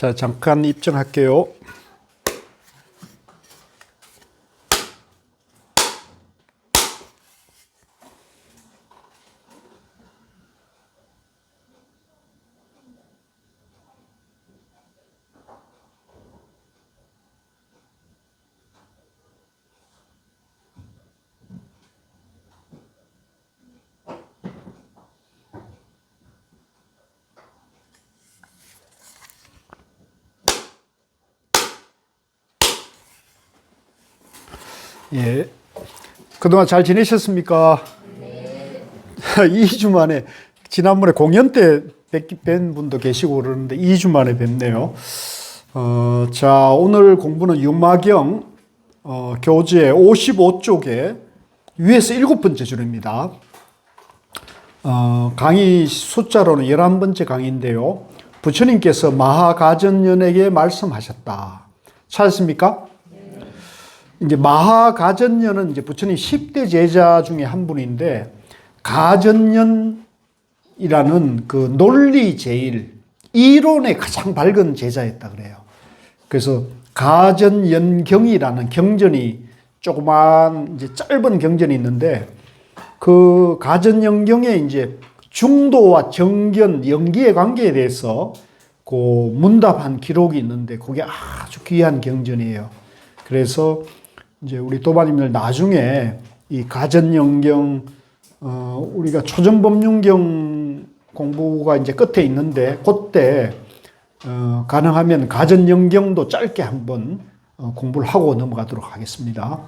자, 잠깐 입장할게요. 예. 그동안 잘 지내셨습니까? 네. 2주 만에, 지난번에 공연 때 뵌 분도 계시고 그러는데 2주 만에 뵙네요. 자, 오늘 공부는 융마경, 교재 55쪽에 위에서 7번째 줄입니다. 강의 숫자로는 11번째 강의인데요. 부처님께서 마하가전연에게 말씀하셨다. 찾았습니까? 이제 마하가전연은 이제 부처님 10대 제자 중에 한 분인데, 가전연이라는 그 논리 제일, 이론에 가장 밝은 제자였다 그래요. 그래서 가전연경이라는 경전이 조그만 이제 짧은 경전이 있는데, 그 가전연경에 이제 중도와 정견, 연기의 관계에 대해서 그 문답한 기록이 있는데, 그게 아주 귀한 경전이에요. 그래서 이제 우리 도반님들 나중에 이 가전연경, 우리가 초전법륜경 공부가 이제 끝에 있는데, 그때, 가능하면 가전연경도 짧게 한번 공부를 하고 넘어가도록 하겠습니다.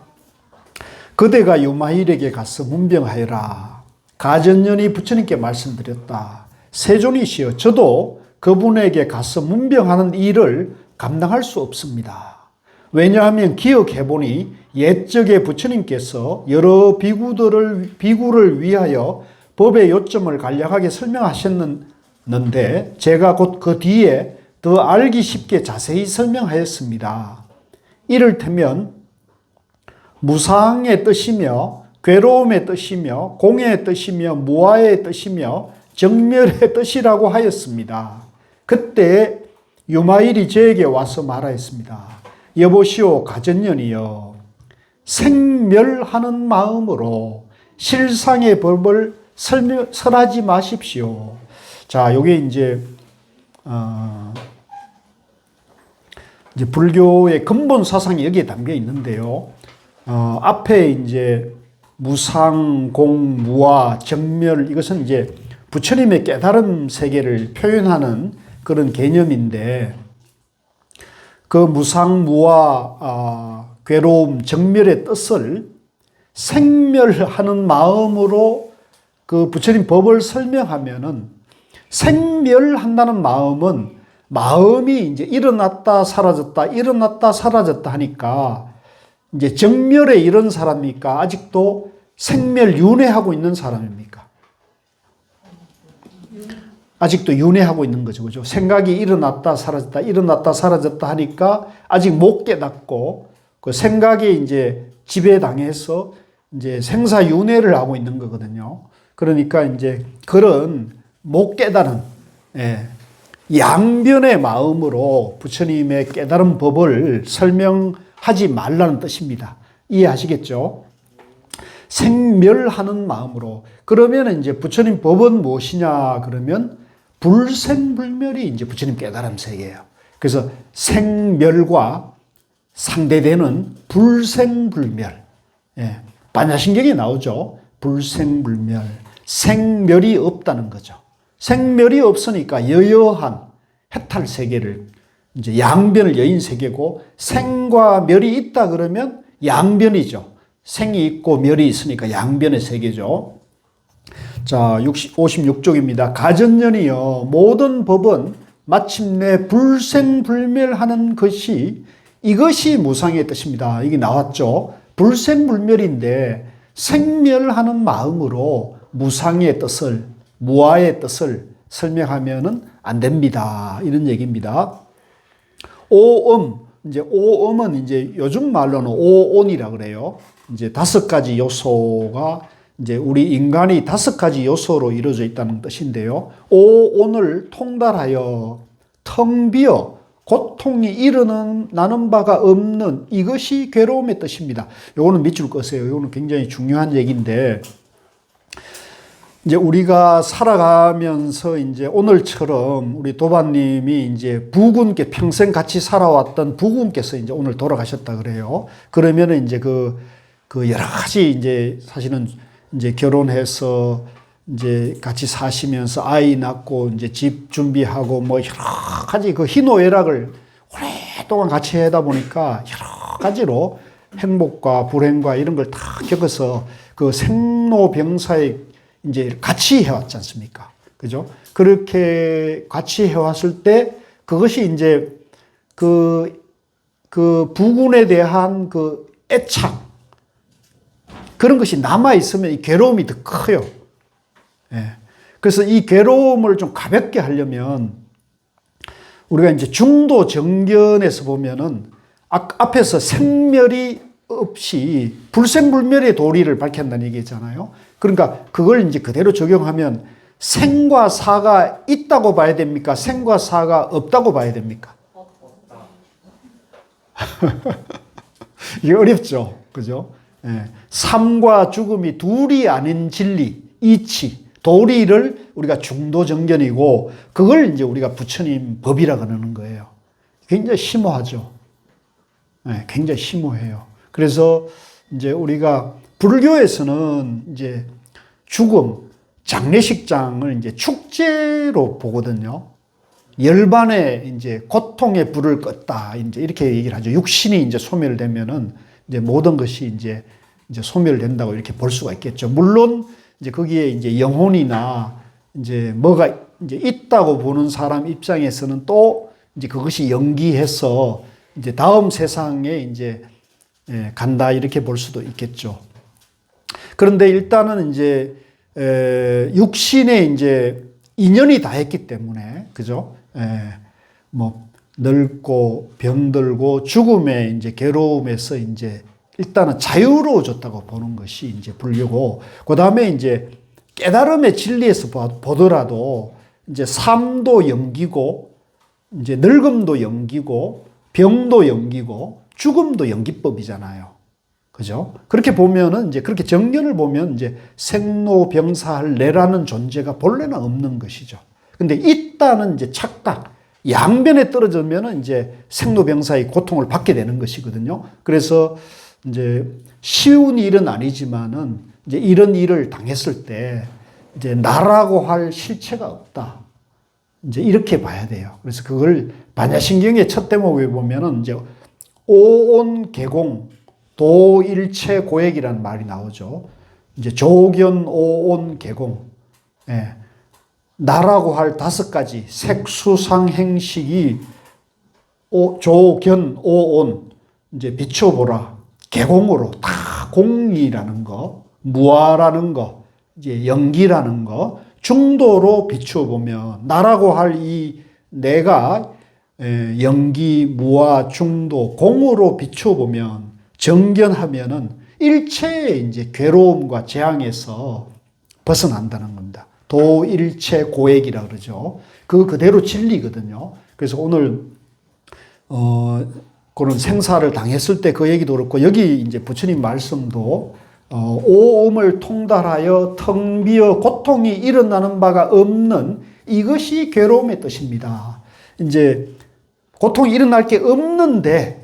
그대가 유마일에게 가서 문병하여라. 가전연이 부처님께 말씀드렸다. 세존이시여, 저도 그분에게 가서 문병하는 일을 감당할 수 없습니다. 왜냐하면 기억해보니 옛적에 부처님께서 여러 비구를 위하여 법의 요점을 간략하게 설명하셨는데, 제가 곧 그 뒤에 더 알기 쉽게 자세히 설명하였습니다. 이를테면 무상의 뜻이며 괴로움의 뜻이며 공의 뜻이며 무아의 뜻이며 정멸의 뜻이라고 하였습니다. 그때 유마일이 저에게 와서 말하였습니다. 여보시오 가전연이여, 생멸하는 마음으로 실상의 법을 설하지 마십시오. 자, 요게 이제 불교의 근본 사상이 여기에 담겨 있는데요. 앞에 이제 무상, 공, 무아, 정멸, 이것은 이제 부처님의 깨달음 세계를 표현하는 그런 개념인데, 그 무상, 무아, 괴로움, 정멸의 뜻을 생멸하는 마음으로 그 부처님 법을 설명하면은, 생멸한다는 마음은 마음이 이제 일어났다 사라졌다 일어났다 사라졌다 하니까, 이제 정멸에 이런 사람입니까? 아직도 생멸 윤회하고 있는 사람입니까? 아직도 윤회하고 있는 거죠. 그죠? 생각이 일어났다 사라졌다 일어났다 사라졌다 하니까 아직 못 깨닫고, 그 생각에 이제 지배당해서 이제 생사윤회를 하고 있는 거거든요. 그러니까 이제 그런 못 깨달은, 양변의 마음으로 부처님의 깨달은 법을 설명하지 말라는 뜻입니다. 이해하시겠죠? 생멸하는 마음으로. 그러면 이제 부처님 법은 무엇이냐 그러면 불생불멸이 이제 부처님 깨달음 세계예요. 그래서 생멸과 상대되는 불생불멸. 반야신경에 나오죠. 불생불멸. 생멸이 없다는 거죠. 생멸이 없으니까 여여한 해탈 세계를, 이제 양변을 여인 세계고, 생과 멸이 있다 그러면 양변이죠. 생이 있고 멸이 있으니까 양변의 세계죠. 자, 56쪽입니다. 가전연이여, 모든 법은 마침내 불생불멸하는 것이, 이것이 무상의 뜻입니다. 이게 나왔죠. 불생불멸인데 생멸하는 마음으로 무상의 뜻을, 무아의 뜻을 설명하면은 안 됩니다. 이런 얘기입니다. 오음, 이제 오음은 이제 요즘 말로는 오온이라 그래요. 이제 5가지 요소가, 이제 우리 인간이 5가지 요소로 이루어져 있다는 뜻인데요. 오온을 통달하여 텅 비어 고통이 일어나는 바가 없는 이것이 괴로움의 뜻입니다. 요거는 밑줄 거세요. 요거는 굉장히 중요한 얘기인데, 이제 우리가 살아가면서 이제 오늘처럼 우리 도반님이 이제 부군께 평생 같이 살아왔던 부군께서 이제 오늘 돌아가셨다 그래요. 그러면은 이제 그 여러 가지 이제 사실은 이제 결혼해서 이제 같이 사시면서 아이 낳고 이제 집 준비하고 뭐 여러 가지 그 희노애락을 오랫동안 같이 하다 보니까 여러 가지로 행복과 불행과 이런 걸 다 겪어서 그 생로병사에 이제 같이 해왔지 않습니까? 그죠? 그렇게 같이 해왔을 때 그것이 이제 그 부군에 대한 그 애착, 그런 것이 남아있으면 이 괴로움이 더 커요. 예. 그래서 이 괴로움을 좀 가볍게 하려면 우리가 이제 중도 정견에서 보면은 앞에서 생멸이 없이 불생불멸의 도리를 밝힌다는 얘기잖아요. 그러니까 그걸 이제 그대로 적용하면 생과 사가 있다고 봐야 됩니까? 생과 사가 없다고 봐야 됩니까? 이게 어렵죠. 그죠? 예. 삶과 죽음이 둘이 아닌 진리, 이치, 도리를 우리가 중도정견이고 그걸 이제 우리가 부처님 법이라 그러는 거예요. 굉장히 심오하죠. 예. 굉장히 심오해요. 그래서 이제 우리가 불교에서는 이제 죽음, 장례식장을 이제 축제로 보거든요. 열반에 이제 고통의 불을 껐다. 이제 이렇게 얘기를 하죠. 육신이 이제 소멸되면은 이제 모든 것이 이제 소멸된다고 이렇게 볼 수가 있겠죠. 물론 이제 거기에 이제 영혼이나 이제 뭐가 이제 있다고 보는 사람 입장에서는 또 이제 그것이 연기해서 이제 다음 세상에 이제 간다 이렇게 볼 수도 있겠죠. 그런데 일단은 이제 육신에 이제 인연이 다 했기 때문에 그죠? 뭐 늙고 병들고 죽음의 이제 괴로움에서 이제 일단은 자유로워졌다고 보는 것이 이제 불교고, 그 다음에 이제 깨달음의 진리에서 보더라도 이제 삶도 연기고, 이제 늙음도 연기고, 병도 연기고, 죽음도 연기법이잖아요. 그죠? 그렇게 보면은 이제 그렇게 정견을 보면 이제 생로병사할래라는 존재가 본래는 없는 것이죠. 근데 있다는 이제 착각, 양변에 떨어지면은 이제 생로병사의 고통을 받게 되는 것이거든요. 그래서 이제 쉬운 일은 아니지만은 이제 이런 일을 당했을 때 이제 나라고 할 실체가 없다. 이제 이렇게 봐야 돼요. 그래서 그걸 반야신경의 첫 대목에 보면은 이제 오온개공, 도일체 고액이라는 말이 나오죠. 이제 조견, 오온, 개공. 예. 나라고 할 5가지 색수상행식이 조견, 오온 이제 비춰보라. 개공으로 다 공이라는 거, 무아라는 거, 이제 연기라는 거, 중도로 비춰보면 나라고 할 이 내가 연기, 무아, 중도, 공으로 비춰보면 정견하면은 일체의 이제 괴로움과 재앙에서 벗어난다는 겁니다. 도일체 고액이라 그러죠. 그 그대로 진리거든요. 그래서 오늘 그런 생사를 당했을 때 그 얘기도 그렇고 여기 이제 부처님 말씀도 오음을 통달하여 텅 비어 고통이 일어나는 바가 없는 이것이 괴로움의 뜻입니다. 이제 고통이 일어날 게 없는데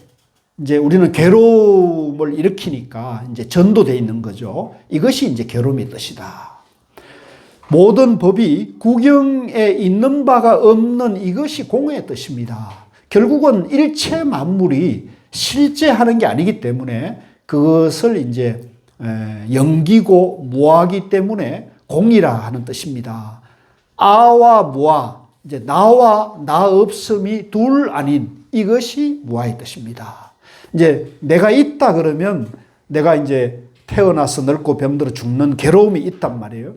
이제 우리는 괴로움을 일으키니까 이제 전도되어 있는 거죠. 이것이 이제 괴로움의 뜻이다. 모든 법이 구경에 있는 바가 없는 이것이 공의 뜻입니다. 결국은 일체 만물이 실제하는 게 아니기 때문에 그것을 이제 연기고 무아하기 때문에 공이라 하는 뜻입니다. 아와 무아, 이제 나와 나 없음이 둘 아닌 이것이 무아의 뜻입니다. 이제 내가 있다 그러면 내가 이제 태어나서 늙고 병들어 죽는 괴로움이 있단 말이에요.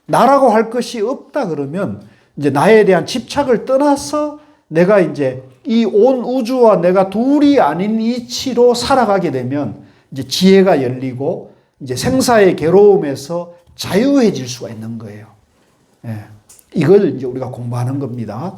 나라고 할 것이 없다 그러면 이제 나에 대한 집착을 떠나서 내가 이제 이 온 우주와 내가 둘이 아닌 이치로 살아가게 되면 이제 지혜가 열리고 이제 생사의 괴로움에서 자유해질 수가 있는 거예요. 예. 이걸 이제 우리가 공부하는 겁니다.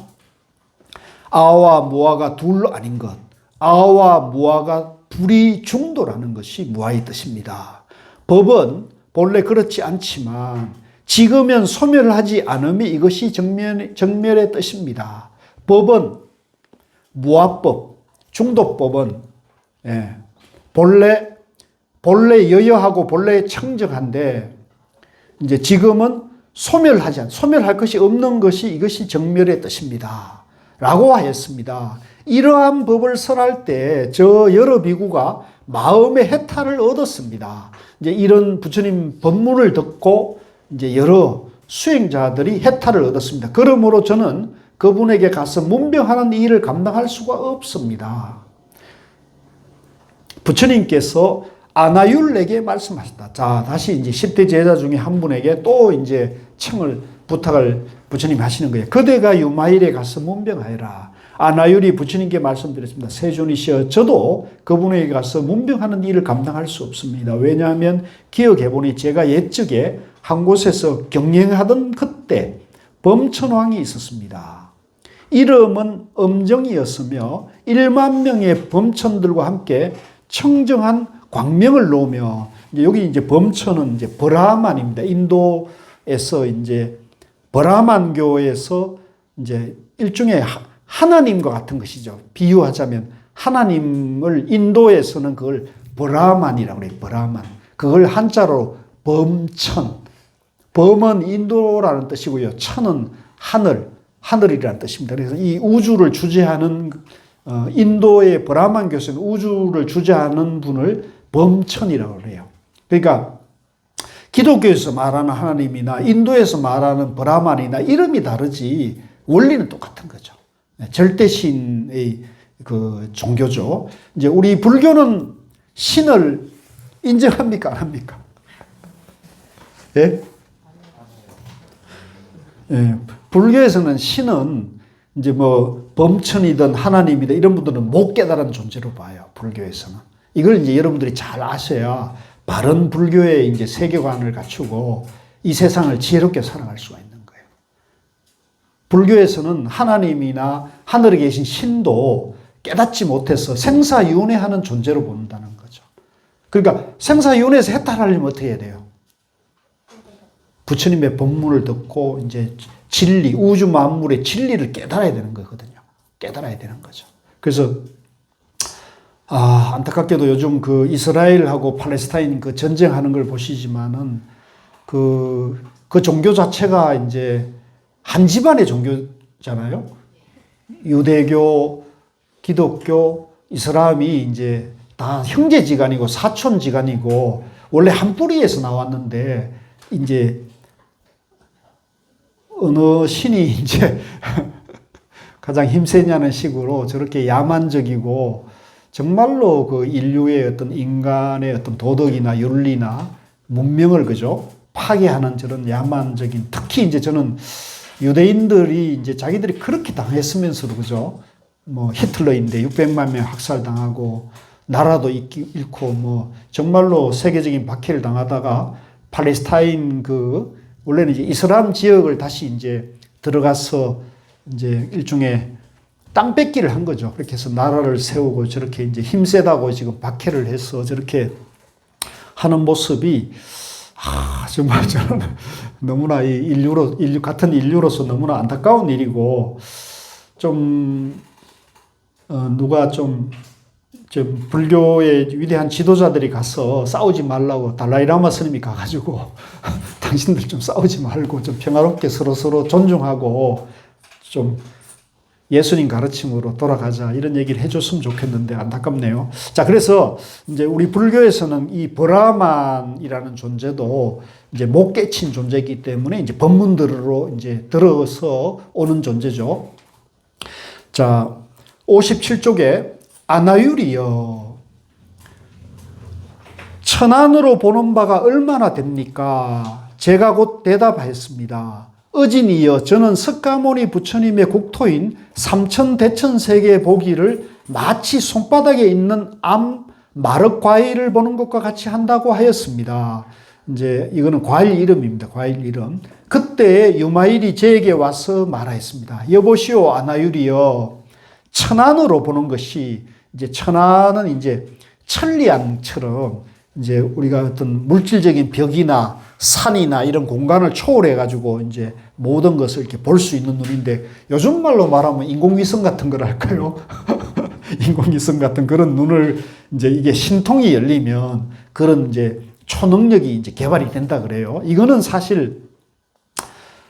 아와 무아가 둘 아닌 것. 아와 무아가 둘이 중도라는 것이 무아의 뜻입니다. 법은 본래 그렇지 않지만 지으면 소멸하지 않으면 이것이 정멸의 뜻입니다. 법은 무아법, 중도법은 본래 여여하고 본래 청정한데 이제 지금은 소멸할 것이 없는 것이 이것이 정멸의 뜻입니다. 라고 하였습니다. 이러한 법을 설할 때 저 여러 비구가 마음의 해탈을 얻었습니다. 이제 이런 부처님 법문을 듣고 이제 여러 수행자들이 해탈을 얻었습니다. 그러므로 저는 그분에게 가서 문병하는 일을 감당할 수가 없습니다. 부처님께서 아나율에게 말씀하셨다. 자, 다시 이제 10대 제자 중에 한 분에게 또 이제 부탁을 부처님이 하시는 거예요. 그대가 유마일에 가서 문병하여라. 아나율이 부처님께 말씀드렸습니다. 세존이시여, 저도 그분에게 가서 문병하는 일을 감당할 수 없습니다. 왜냐하면 기억해보니 제가 옛적에 한 곳에서 경영하던 그때 범천왕이 있었습니다. 이름은 엄정이었으며 1만 명의 범천들과 함께 청정한 광명을 놓으며, 여기 이제 범천은 이제 브라만입니다. 인도에서 이제 브라만교에서 이제 일종의 하나님과 같은 것이죠. 비유하자면 하나님을 인도에서는 그걸 브라만이라고 그래요. 브라만. 그걸 한자로 범천. 범은 인도라는 뜻이고요. 천은 하늘이라는 뜻입니다. 그래서 이 우주를 주재하는 인도의 브라만 교수는 우주를 주재하는 분을 범천이라고 해요. 그러니까 기독교에서 말하는 하나님이나 인도에서 말하는 브라만이나 이름이 다르지 원리는 똑같은 거죠. 절대신의 그 종교죠. 이제 우리 불교는 신을 인정합니까? 안 합니까? 예? 예. 불교에서는 신은 이제 뭐 범천이든 하나님이든 이런 분들은 못 깨달은 존재로 봐요. 불교에서는. 이걸 이제 여러분들이 잘 아셔야 바른 불교의 이제 세계관을 갖추고 이 세상을 지혜롭게 살아갈 수가 있는 거예요. 불교에서는 하나님이나 하늘에 계신 신도 깨닫지 못해서 생사윤회하는 존재로 본다는 거죠. 그러니까 생사윤회에서 해탈하려면 어떻게 해야 돼요? 부처님의 법문을 듣고 이제 진리, 우주 만물의 진리를 깨달아야 되는 거거든요. 깨달아야 되는 거죠. 그래서 안타깝게도 요즘 그 이스라엘하고 팔레스타인 그 전쟁하는 걸 보시지만은 그 종교 자체가 이제 한 집안의 종교잖아요. 유대교, 기독교, 이슬람이 이제 다 형제지간이고 사촌지간이고 원래 한 뿌리에서 나왔는데 이제 어느 신이 이제 가장 힘세냐는 식으로 저렇게 야만적이고 정말로 그 인류의 어떤 인간의 어떤 도덕이나 윤리나 문명을 그죠? 파괴하는 저런 야만적인, 특히 이제 저는 유대인들이 이제 자기들이 그렇게 당했으면서도 그죠? 뭐 히틀러인데 600만 명 학살당하고 나라도 잃고 뭐 정말로 세계적인 박해를 당하다가 팔레스타인 원래는 이제 이슬람 지역을 다시 이제 들어가서 이제 일종의 땅 뺏기를 한 거죠. 그렇게 해서 나라를 세우고 저렇게 이제 힘세다고 지금 박해를 해서 저렇게 하는 모습이 정말 저는 너무나 같은 인류로서 너무나 안타까운 일이고 좀 누가 좀 불교의 위대한 지도자들이 가서 싸우지 말라고 달라이라마 스님이 가가지고 당신들 좀 싸우지 말고 좀 평화롭게 서로 존중하고 좀 예수님 가르침으로 돌아가자 이런 얘기를 해줬으면 좋겠는데 안타깝네요. 자, 그래서 이제 우리 불교에서는 이 브라만이라는 존재도 이제 못 깨친 존재이기 때문에 이제 법문들로 이제 들어서 오는 존재죠. 자, 57쪽에 아나율이여 천안으로 보는 바가 얼마나 됩니까? 제가 곧 대답하였습니다. 어진이여 저는 석가모니 부처님의 국토인 삼천대천세계에 보기를 마치 손바닥에 있는 마륵 과일을 보는 것과 같이 한다고 하였습니다. 이제 이거는 과일 이름입니다. 과일 이름. 그때 유마일이 제게 와서 말하였습니다. 여보시오 아나율이여 천안으로 보는 것이 이제 천안은 이제 천리안처럼 이제 우리가 어떤 물질적인 벽이나 산이나 이런 공간을 초월해 가지고 이제 모든 것을 이렇게 볼 수 있는 눈인데 요즘 말로 말하면 인공위성 같은 걸 할까요? 인공위성 같은 그런 눈을 이제 이게 신통이 열리면 그런 이제 초능력이 이제 개발이 된다 그래요. 이거는 사실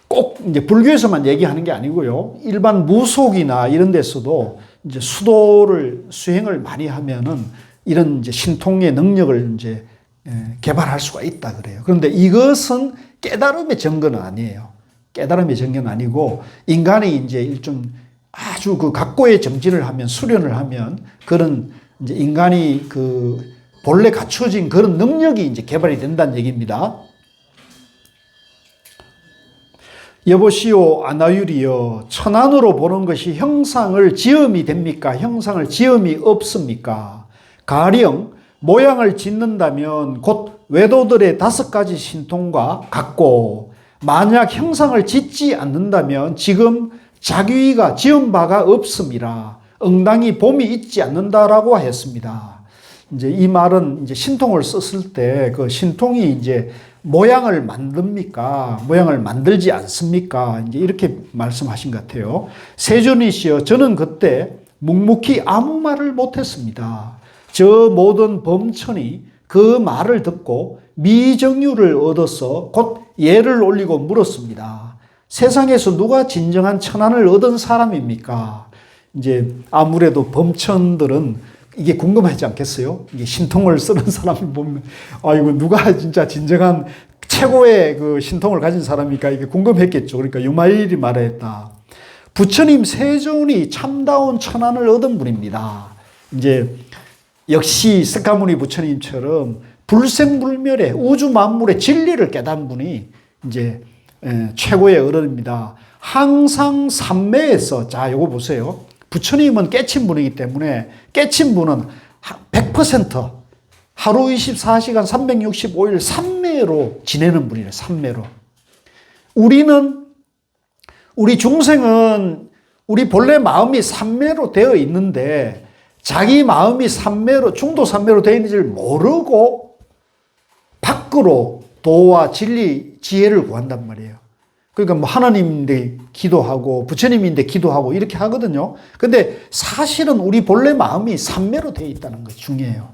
꼭 이제 불교에서만 얘기하는 게 아니고요. 일반 무속이나 이런 데서도 이제 수행을 많이 하면은 이런 이제 신통의 능력을 이제 개발할 수가 있다 그래요. 그런데 이것은 깨달음의 증거는 아니에요. 깨달음의 증거는 아니고 인간이 이제 일종 아주 그 각고의 정진을 하면 수련을 하면 그런 이제 인간이 그 본래 갖춰진 그런 능력이 이제 개발이 된다는 얘기입니다. 여보시오 아나율이여 천안으로 보는 것이 형상을 지음이 됩니까? 형상을 지음이 없습니까? 가령 모양을 짓는다면 곧 외도들의 5가지 신통과 같고 만약 형상을 짓지 않는다면 지금 자기가 지은 바가 없음이라 응당히 봄이 있지 않는다라고 했습니다. 이제 이 말은 이제 신통을 썼을 때 그 신통이 이제 모양을 만듭니까? 모양을 만들지 않습니까? 이제 이렇게 말씀하신 것 같아요. 세존이시여 저는 그때 묵묵히 아무 말을 못했습니다. 저 모든 범천이 그 말을 듣고 미정유를 얻어서 곧 예를 올리고 물었습니다. 세상에서 누가 진정한 천안을 얻은 사람입니까? 이제 아무래도 범천들은 이게 궁금하지 않겠어요? 이게 신통을 쓰는 사람을 보면, 이거 누가 진짜 진정한 최고의 그 신통을 가진 사람입니까? 이게 궁금했겠죠. 그러니까 유마일이 말했다. 부처님 세존이 참다운 천안을 얻은 분입니다. 이제 역시 스카무니 부처님처럼 불생불멸의 우주 만물의 진리를 깨달은 분이 이제 최고의 어른입니다. 항상 삼매에서 자 요거 보세요. 부처님은 깨친 분이기 때문에 깨친 분은 100% 하루 24시간 365일 삼매로 지내는 분이래요. 삼매로. 우리 중생은 우리 본래 마음이 삼매로 되어 있는데 자기 마음이 삼매로 중도 삼매로 되어 있는지를 모르고 밖으로 도와 진리 지혜를 구한단 말이에요. 그러니까 뭐 하나님인데 기도하고 부처님인데 기도하고 이렇게 하거든요. 근데 사실은 우리 본래 마음이 삼매로 되어 있다는 거 중요해요.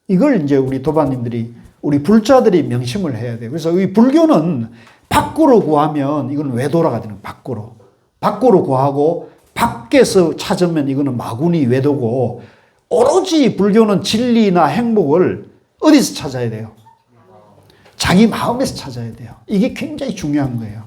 이걸 이제 우리 도반님들이 우리 불자들이 명심을 해야 돼요. 그래서 이 불교는 밖으로 구하면 이건 외도라가 되는 밖으로. 밖으로 구하고 밖에서 찾으면 이거는 마구니 외도고 오로지 불교는 진리나 행복을 어디서 찾아야 돼요? 자기 마음에서 찾아야 돼요. 이게 굉장히 중요한 거예요.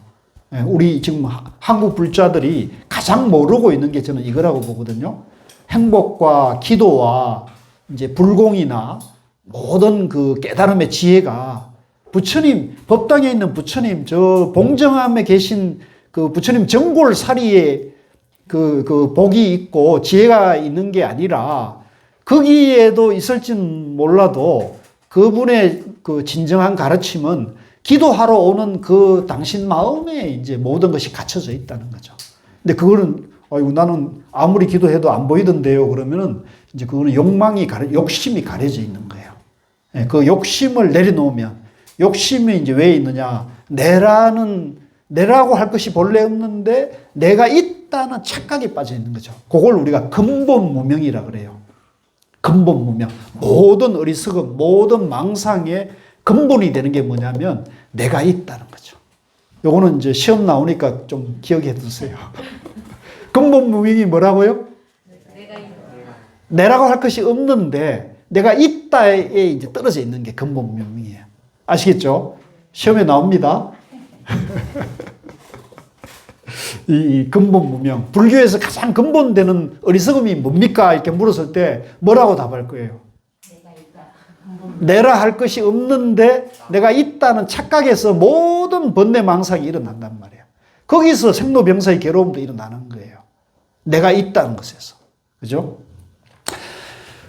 우리 지금 한국 불자들이 가장 모르고 있는 게 저는 이거라고 보거든요. 행복과 기도와 이제 불공이나 모든 그 깨달음의 지혜가 부처님, 법당에 있는 부처님, 저 봉정암에 계신 그 부처님 정골사리에 그 복이 있고 지혜가 있는 게 아니라 거기에도 있을진 몰라도 그분의 그 진정한 가르침은 기도하러 오는 그 당신 마음에 이제 모든 것이 갖춰져 있다는 거죠. 근데 그거는 나는 아무리 기도해도 안 보이던데요. 그러면은 이제 그거는 욕심이 가려져 있는 거예요. 그 욕심을 내려놓으면 욕심이 이제 왜 있느냐? 내라고 할 것이 본래 없는데 내가 있다는 착각에 빠져 있는 거죠. 그걸 우리가 근본무명이라 그래요. 근본무명. 모든 어리석음, 모든 망상의 근본이 되는 게 뭐냐면 내가 있다는 거죠. 요거는 이제 시험 나오니까 좀 기억해 두세요. 근본무명이 뭐라고요? 내라고 할 것이 없는데 내가 있다에 이제 떨어져 있는 게 근본무명이에요. 아시겠죠? 시험에 나옵니다. 이 근본무명. 불교에서 가장 근본되는 어리석음이 뭡니까? 이렇게 물었을 때 뭐라고 답할 거예요? 내라 할 것이 없는데 내가 있다는 착각에서 모든 번뇌망상이 일어난단 말이에요. 거기서 생로병사의 괴로움도 일어나는 거예요. 내가 있다는 것에서. 그죠?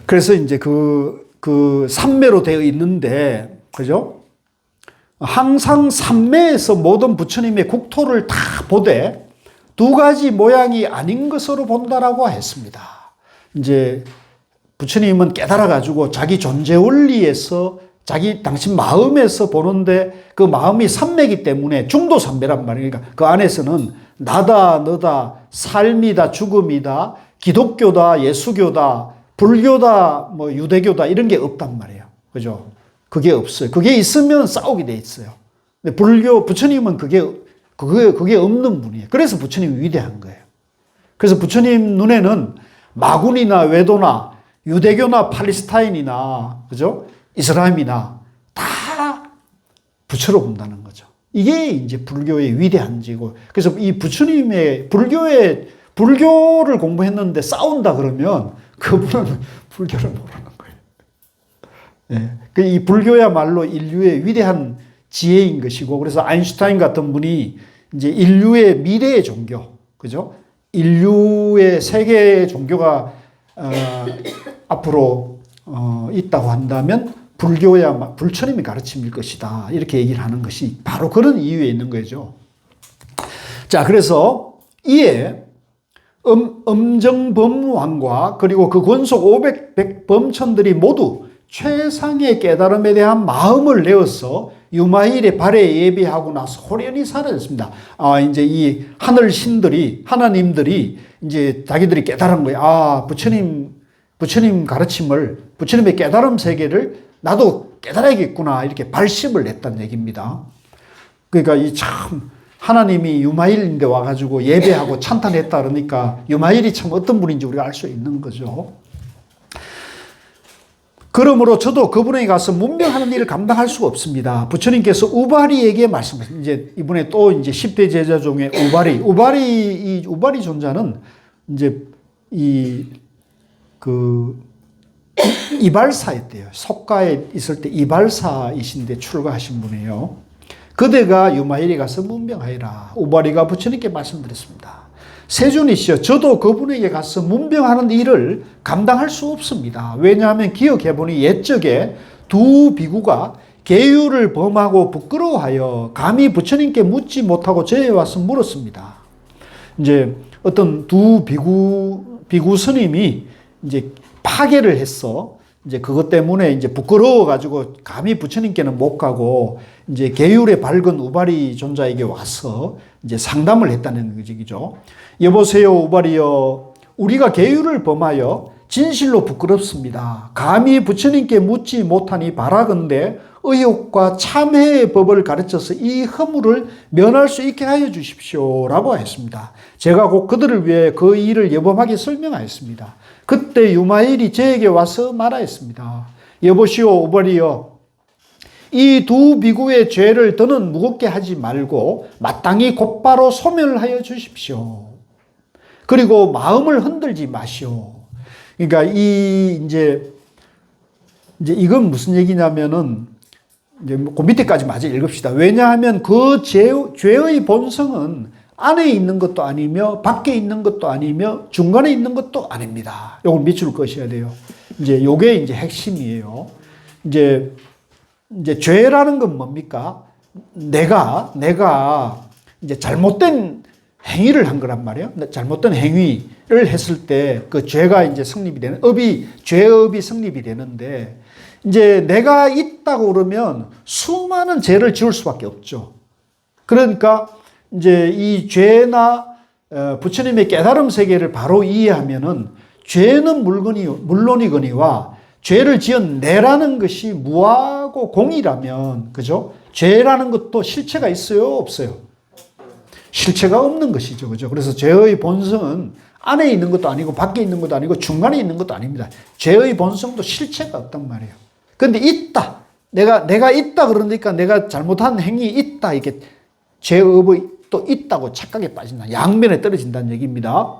그래서 이제 그 삼매로 되어 있는데, 그죠? 항상 삼매에서 모든 부처님의 국토를 다 보되 두 가지 모양이 아닌 것으로 본다라고 했습니다. 이제 부처님은 깨달아가지고 자기 존재 원리에서 당신 마음에서 보는데 그 마음이 삼매이기 때문에 중도삼매란 말이니까 그 안에서는 나다 너다 삶이다 죽음이다 기독교다 예수교다 불교다 뭐 유대교다 이런 게 없단 말이에요. 그죠? 그게 없어요. 그게 있으면 싸우게 돼 있어요. 근데 부처님은 그게 없는 분이에요. 그래서 부처님이 위대한 거예요. 그래서 부처님 눈에는 마군이나 외도나 유대교나 팔레스타인이나 그죠? 이슬람이나 다 부처로 본다는 거죠. 이게 이제 불교의 위대한 지고 그래서 이 부처님의 불교를 공부했는데 싸운다 그러면 그분은 불교를 모르는 거예요. 네. 이 불교야말로 인류의 위대한 지혜인 것이고 그래서 아인슈타인 같은 분이 이제 인류의 미래의 종교, 그죠? 인류의 세계의 종교가 앞으로 있다고 한다면 불교님의 가르침일 것이다. 이렇게 얘기를 하는 것이 바로 그런 이유에 있는 거죠. 자, 그래서 이에 엄정범왕과 그리고 그 권속 500 범천들이 모두 최상의 깨달음에 대한 마음을 내어서 유마일의 발에 예비하고 나서 호련히 사라졌습니다. 이제 이 하늘 신들이, 하나님들이 이제 자기들이 깨달은 거예요. 부처님 가르침을, 부처님의 깨달음 세계를 나도 깨달아야겠구나. 이렇게 발심을 냈다는 얘기입니다. 그러니까 하나님이 유마일인데 와가지고 예배하고 찬탄했다 그러니까 유마일이 참 어떤 분인지 우리가 알 수 있는 거죠. 그러므로 저도 그분에게 가서 문명하는 일을 감당할 수가 없습니다. 부처님께서 우바리에게 말씀하셨습니다. 이제 이번에 또 이제 10대 제자 중에 우바리 존자는 이제 이발사였대요. 속가에 있을 때 이발사이신데 출가하신 분이에요. 그대가 유마일에 가서 문병하여라. 우바리가 부처님께 말씀드렸습니다. 세존이시여, 저도 그분에게 가서 문병하는 일을 감당할 수 없습니다. 왜냐하면 기억해보니 옛적에 두 비구가 계율을 범하고 부끄러워하여 감히 부처님께 묻지 못하고 저에 와서 물었습니다. 이제 어떤 두 비구 스님이 이제 파괴를 했어. 이제 그것 때문에 이제 부끄러워가지고 감히 부처님께는 못 가고 이제 계율에 밝은 우바리 존자에게 와서 이제 상담을 했다는 얘기죠. 여보세요, 우바리여. 우리가 계율을 범하여 진실로 부끄럽습니다. 감히 부처님께 묻지 못하니 바라건대 의욕과 참회의 법을 가르쳐서 이 허물을 면할 수 있게 하여 주십시오. 라고 했습니다. 제가 곧 그들을 위해 그 일을 여범하게 설명하였습니다. 그때 유마일이 저에게 와서 말하였습니다. 여보시오, 우바리여. 이 두 비구의 죄를 더는 무겁게 하지 말고 마땅히 곧바로 소멸하여 주십시오. 그리고 마음을 흔들지 마시오. 그러니까 이제 이건 무슨 얘기냐면은 이제 그 밑에까지 마저 읽읍시다. 왜냐하면 그 죄의 본성은 안에 있는 것도 아니며 밖에 있는 것도 아니며 중간에 있는 것도 아닙니다. 요걸 밑줄 그으셔야 돼요. 이제 요게 이제 핵심이에요. 이제 죄라는 건 뭡니까? 내가 이제 잘못된 행위를 한 거란 말이에요. 잘못된 행위를 했을 때 그 죄가 이제 성립이 되는 죄업이 성립이 되는데 이제 내가 있다고 그러면 수많은 죄를 지을 수밖에 없죠. 그러니까 이제 이 죄나 부처님의 깨달음 세계를 바로 이해하면은 죄는 물론이거니와 죄를 지은 내라는 것이 무하고 공이라면, 그죠? 죄라는 것도 실체가 있어요, 없어요? 실체가 없는 것이죠, 그죠? 그래서 죄의 본성은 안에 있는 것도 아니고 밖에 있는 것도 아니고 중간에 있는 것도 아닙니다. 죄의 본성도 실체가 없단 말이에요. 근데 있다. 내가 있다 그러니까 내가 잘못한 행위 있다. 이렇게 죄업의 또 있다고 착각에 빠진다. 양면에 떨어진다는 얘기입니다.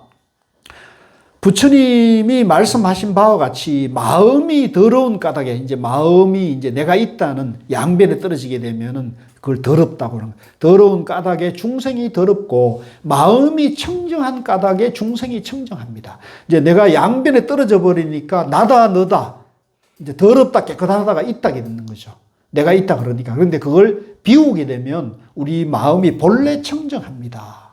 부처님이 말씀하신 바와 같이 마음이 더러운 까닭에 마음이 내가 있다는 양변에 떨어지게 되면은 그걸 더럽다고 하는 거예요. 더러운 까닭에 중생이 더럽고 마음이 청정한 까닭에 중생이 청정합니다. 내가 양변에 떨어져 버리니까 나다 너다 더럽다 깨끗하다가 있다게 되는 거죠. 내가 있다 그러니까. 그런데 그걸 비우게 되면 우리 마음이 본래 청정합니다.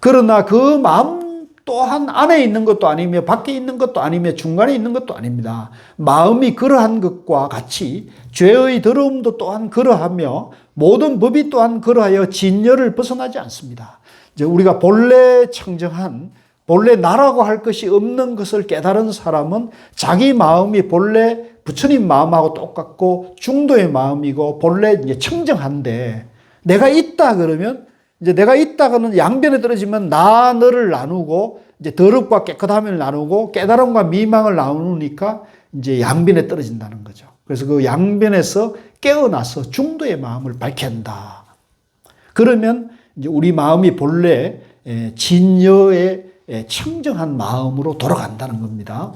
그러나 그 마음 또한 안에 있는 것도 아니며 밖에 있는 것도 아니며 중간에 있는 것도 아닙니다. 마음이 그러한 것과 같이 죄의 더러움도 또한 그러하며 모든 법이 또한 그러하여 진열을 벗어나지 않습니다. 이제 우리가 본래 청정한 본래 나라고 할 것이 없는 것을 깨달은 사람은 자기 마음이 본래 부처님 마음하고 똑같고 중도의 마음이고 본래 이제 청정한데 내가 있다 그러면 이제 내가 있다가는 양변에 떨어지면 나 너를 나누고 이제 더럽과 깨끗함을 나누고 깨달음과 미망을 나누니까 이제 양변에 떨어진다는 거죠. 그래서 그 양변에서 깨어나서 중도의 마음을 밝혀야 한다. 그러면 이제 우리 마음이 본래 진여의 청정한 마음으로 돌아간다는 겁니다.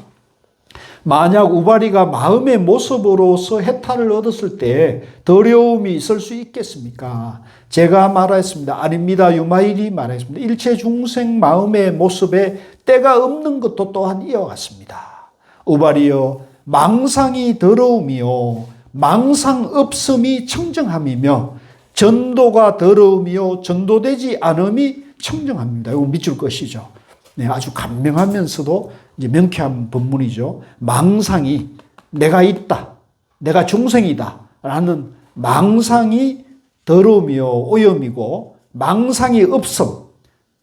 만약 우바리가 마음의 모습으로서 해탈을 얻었을 때 더러움이 있을 수 있겠습니까? 제가 말하였습니다. 아닙니다. 유마일이 말했습니다. 일체 중생 마음의 모습에 때가 없는 것도 또한 이와 같습니다. 우바리여 망상이 더러움이요 망상 없음이 청정함이며 전도가 더러움이요 전도되지 않음이 청정합니다. 이거 밑줄 것이죠. 네, 아주 간명하면서도 이제 명쾌한 본문이죠. 망상이 내가 있다, 내가 중생이다 라는 망상이 더러움이요 오염이고 망상이 없음,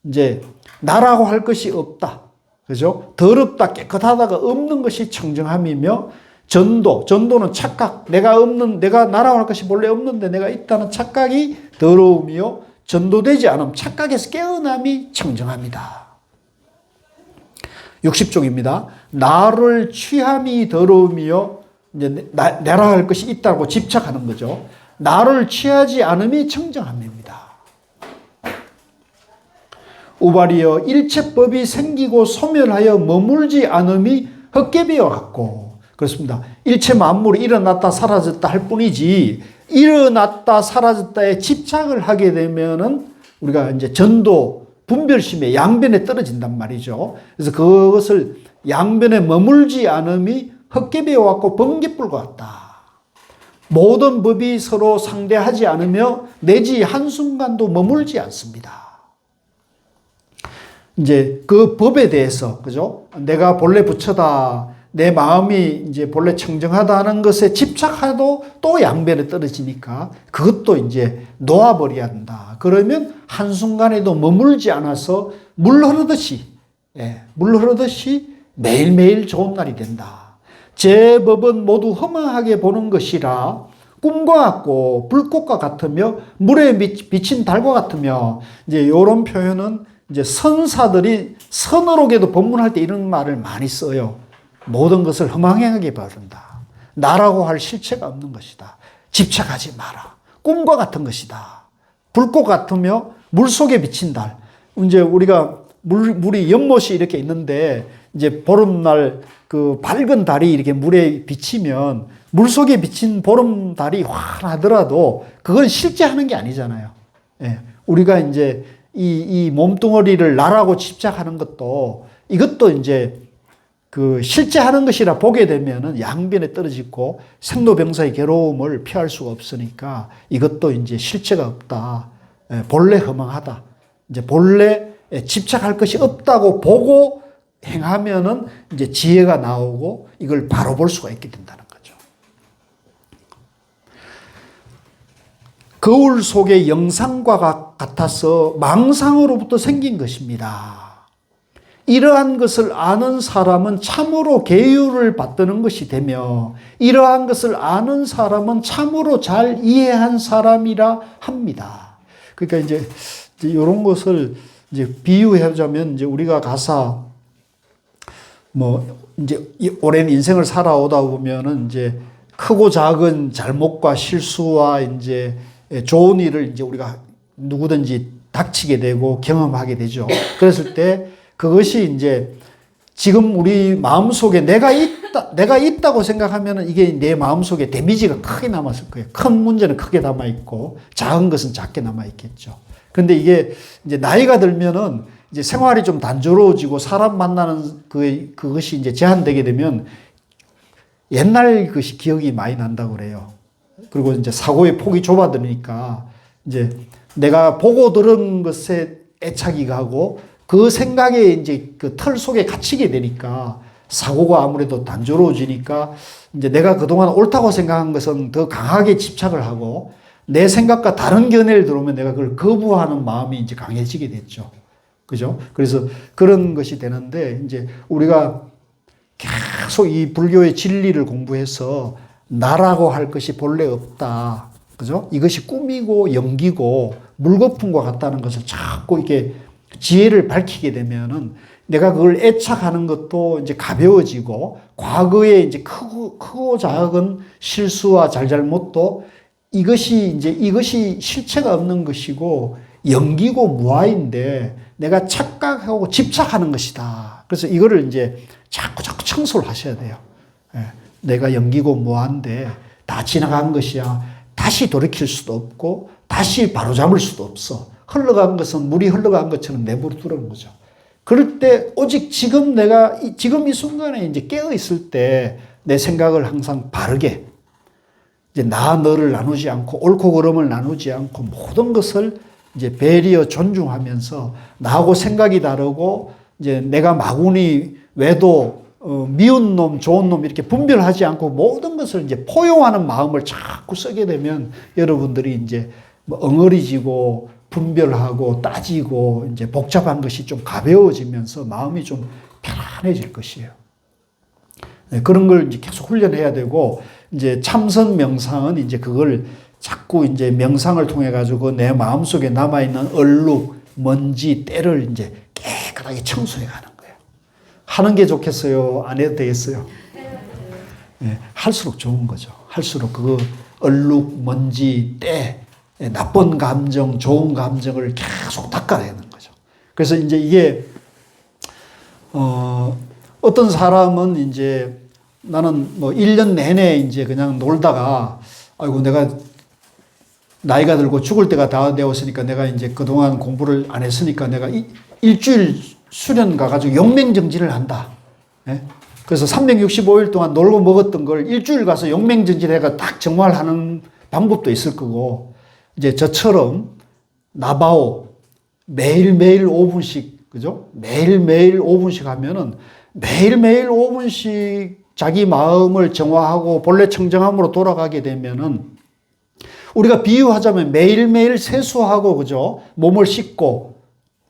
이제 나라고 할 것이 없다, 그죠? 더럽다 깨끗하다가 없는 것이 청정함이며 전도는 착각, 내가 나라고 할 것이 본래 없는데 내가 있다는 착각이 더러움이요 전도되지 않음, 착각에서 깨어남이 청정합니다. 60쪽입니다. 나를 취함이 더러움이요. 이제 내라 할 것이 있다고 집착하는 거죠. 나를 취하지 않음이 청정함입니다. 우발이여 일체법이 생기고 소멸하여 머물지 않음이 헛개비와 같고, 그렇습니다. 일체 만물이 일어났다 사라졌다 할 뿐이지 일어났다 사라졌다에 집착을 하게 되면은 우리가 이제 전도 분별심의 양변에 떨어진단 말이죠. 그래서 그것을 양변에 머물지 않음이 헛개비와 같고 번갯불과 같다. 모든 법이 서로 상대하지 않으며 내지 한순간도 머물지 않습니다. 이제 그 법에 대해서, 그죠? 내가 본래 부처다, 내 마음이 이제 본래 청정하다는 것에 집착해도 또 양변에 떨어지니까 그것도 이제 놓아버려야 한다. 그러면 한순간에도 머물지 않아서 물 흐르듯이 매일매일 좋은 날이 된다. 제 법은 모두 허망하게 보는 것이라 꿈과 같고 불꽃과 같으며 물에 비친 달과 같으며, 이제 이런 표현은 이제 선사들이 선어록에도 법문할 때 이런 말을 많이 써요. 모든 것을 허망하게 바른다. 나라고 할 실체가 없는 것이다. 집착하지 마라. 꿈과 같은 것이다. 불꽃 같으며 물 속에 비친 달. 이제 우리가 물이 연못이 이렇게 있는데 이제 보름날 그 밝은 달이 이렇게 물에 비치면 물 속에 비친 보름달이 환하더라도 그건 실제 하는 게 아니잖아요. 예. 우리가 이제 이 몸뚱어리를 나라고 집착하는 것도 이것도 이제 그 실제 하는 것이라 보게 되면은 양변에 떨어지고 생로병사의 괴로움을 피할 수가 없으니까 이것도 이제 실체가 없다. 본래 허망하다. 이제 본래 집착할 것이 없다고 보고 행하면은 이제 지혜가 나오고 이걸 바로 볼 수가 있게 된다는 거죠. 거울 속의 영상과 같아서 망상으로부터 생긴 것입니다. 이러한 것을 아는 사람은 참으로 계율을 받드는 것이 되며 이러한 것을 아는 사람은 참으로 잘 이해한 사람이라 합니다. 그러니까 이제 이런 것을 이제 비유하자면 이제 우리가 가사 이제 오랜 인생을 살아오다 보면은 이제 크고 작은 잘못과 실수와 이제 좋은 일을 이제 우리가 누구든지 닥치게 되고 경험하게 되죠. 그랬을 때 그것이 이제 지금 우리 마음속에 내가 있다고 생각하면은 이게 내 마음속에 데미지가 크게 남았을 거예요. 큰 문제는 크게 남아있고 작은 것은 작게 남아있겠죠. 근데 이게 이제 나이가 들면은 이제 생활이 좀 단조로워지고 사람 만나는 그것이 이제 제한되게 되면 옛날 것이 기억이 많이 난다고 그래요. 그리고 이제 사고의 폭이 좁아드니까 이제 내가 보고 들은 것에 애착이 가고 그 생각에 이제 그 틀 속에 갇히게 되니까 사고가 아무래도 단조로워지니까 이제 내가 그동안 옳다고 생각한 것은 더 강하게 집착을 하고 내 생각과 다른 견해를 들어오면 내가 그걸 거부하는 마음이 이제 강해지게 됐죠. 그죠? 그래서 그런 것이 되는데 이제 우리가 계속 이 불교의 진리를 공부해서 나라고 할 것이 본래 없다. 그죠? 이것이 꿈이고 연기고 물거품과 같다는 것을 자꾸 이렇게 지혜를 밝히게 되면은 내가 그걸 애착하는 것도 이제 가벼워지고 과거에 이제 크고 작은 실수와 잘잘못도 이것이 실체가 없는 것이고 연기고 무아인데 내가 착각하고 집착하는 것이다. 그래서 이거를 이제 자꾸 청소를 하셔야 돼요. 예. 내가 연기고 무아인데 다 지나간 것이야. 다시 돌이킬 수도 없고 다시 바로잡을 수도 없어. 흘러간 것은 물이 흘러간 것처럼 내버려 두라는 거죠. 그럴 때 오직 지금 지금 이 순간에 이제 깨어 있을 때 내 생각을 항상 바르게 이제 나 너를 나누지 않고 옳고 그름을 나누지 않고 모든 것을 이제 배리어 존중하면서 나하고 생각이 다르고 이제 내가 마구니 외도 미운 놈 좋은 놈 이렇게 분별하지 않고 모든 것을 이제 포용하는 마음을 자꾸 쓰게 되면 여러분들이 이제 뭐 엉어리지고 분별하고 따지고 이제 복잡한 것이 좀 가벼워지면서 마음이 좀 편안해질 것이에요. 네, 그런 걸 이제 계속 훈련해야 되고 이제 참선 명상은 이제 그걸 자꾸 이제 명상을 통해 가지고 내 마음속에 남아 있는 얼룩, 먼지, 때를 이제 깨끗하게 청소해 가는 거예요. 하는 게 좋겠어요? 안 해도 되겠어요? 네, 할수록 좋은 거죠. 할수록 그 얼룩, 먼지, 때, 나쁜 감정, 좋은 감정을 계속 닦아내는 거죠. 그래서 이제 이게 어떤 사람은 이제 나는 뭐 1년 내내 이제 그냥 놀다가 아이고 내가 나이가 들고 죽을 때가 다 되었으니까 내가 이제 그동안 공부를 안 했으니까 내가 일주일 수련 가가지고 용맹정진을 한다. 예? 그래서 365일 동안 놀고 먹었던 걸 일주일 가서 용맹정진해가 딱 정말하는 방법도 있을 거고 이제 저처럼 나바오 매일매일 5분씩 그죠? 매일매일 5분씩 하면은 매일매일 5분씩 자기 마음을 정화하고 본래 청정함으로 돌아가게 되면은 우리가 비유하자면 매일매일 세수하고 그죠? 몸을 씻고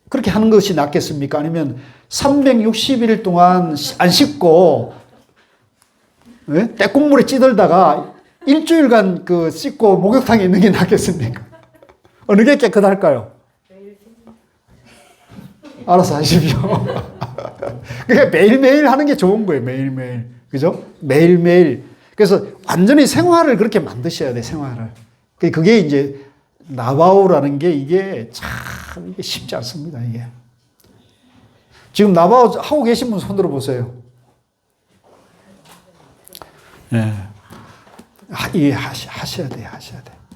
그렇게 하는 것이 낫겠습니까? 아니면 360일 동안 안 씻고 네? 때국물에 찌들다가 일주일간 그 씻고 목욕탕에 있는 게 낫겠습니까? 어느 게 깨끗할까요? 알아서 하십시오. 그러니까 매일매일 하는 게 좋은 거예요. 매일매일. 그죠? 매일매일. 그래서 완전히 생활을 그렇게 만드셔야 돼, 생활을. 그게 이제 나바오라는 게 이게 참 쉽지 않습니다, 이게. 지금 나바오 하고 계신 분 손 들어 보세요. 예. 이게 하셔야 돼.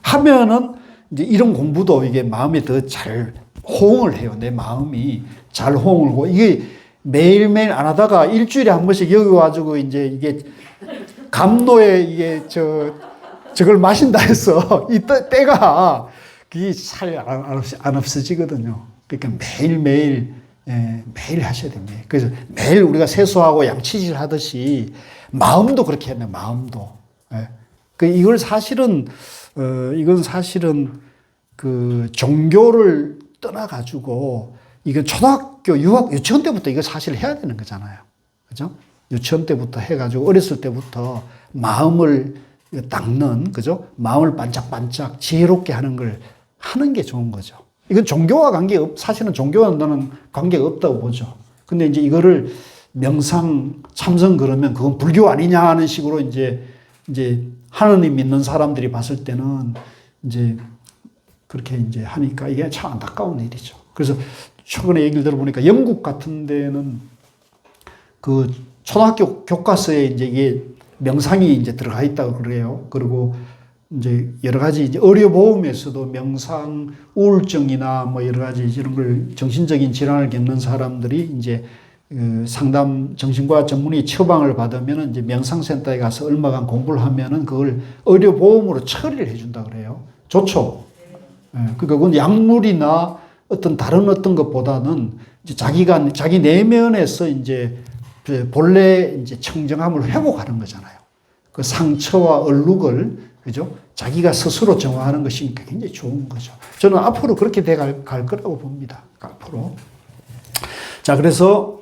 하면은 이제 이런 공부도 이게 마음이 더 잘 호응을 해요. 내 마음이 잘 호응을 하고 이게 매일매일 안 하다가 일주일에 한 번씩 여기 와가지고 이제 이게 감로에 이게 저걸 마신다 해서 이 때가 그게 잘 안 없어지거든요. 그러니까 매일매일 매일 하셔야 됩니다. 그래서 매일 우리가 세수하고 양치질 하듯이 마음도 그렇게 해야 돼요. 마음도. 이건 사실은 그 종교를 떠나가지고 이건 초등학교, 유치원 때부터 이거 사실 해야 되는 거잖아요. 그죠? 유치원 때부터 해가지고 어렸을 때부터 마음을 닦는, 그죠? 마음을 반짝반짝 지혜롭게 하는 걸 하는 게 좋은 거죠. 이건 종교와 사실은 종교와는 나는 관계가 없다고 보죠. 근데 이제 이거를 명상, 참선 그러면 그건 불교 아니냐 하는 식으로 이제 하느님 믿는 사람들이 봤을 때는 이제 그렇게 이제 하니까 이게 참 안타까운 일이죠. 그래서 최근에 얘기를 들어보니까 영국 같은 데는 그 초등학교 교과서에 이제 이게 명상이 이제 들어가 있다고 그래요. 그리고 이제 여러 가지 이제 의료보험에서도 명상 우울증이나 뭐 여러 가지 이런 걸 정신적인 질환을 겪는 사람들이 이제 상담 정신과 전문의 처방을 받으면 이제 명상센터에 가서 얼마간 공부를 하면은 그걸 의료보험으로 처리를 해준다 그래요. 좋죠. 그러니까 그건 약물이나 어떤 다른 어떤 것보다는 이제 자기가 자기 내면에서 이제 본래 이제 청정함을 회복하는 거잖아요. 그 상처와 얼룩을 그죠? 자기가 스스로 정화하는 것이니까 굉장히 좋은 거죠. 저는 앞으로 그렇게 돼 갈 거라고 봅니다. 앞으로. 자, 그래서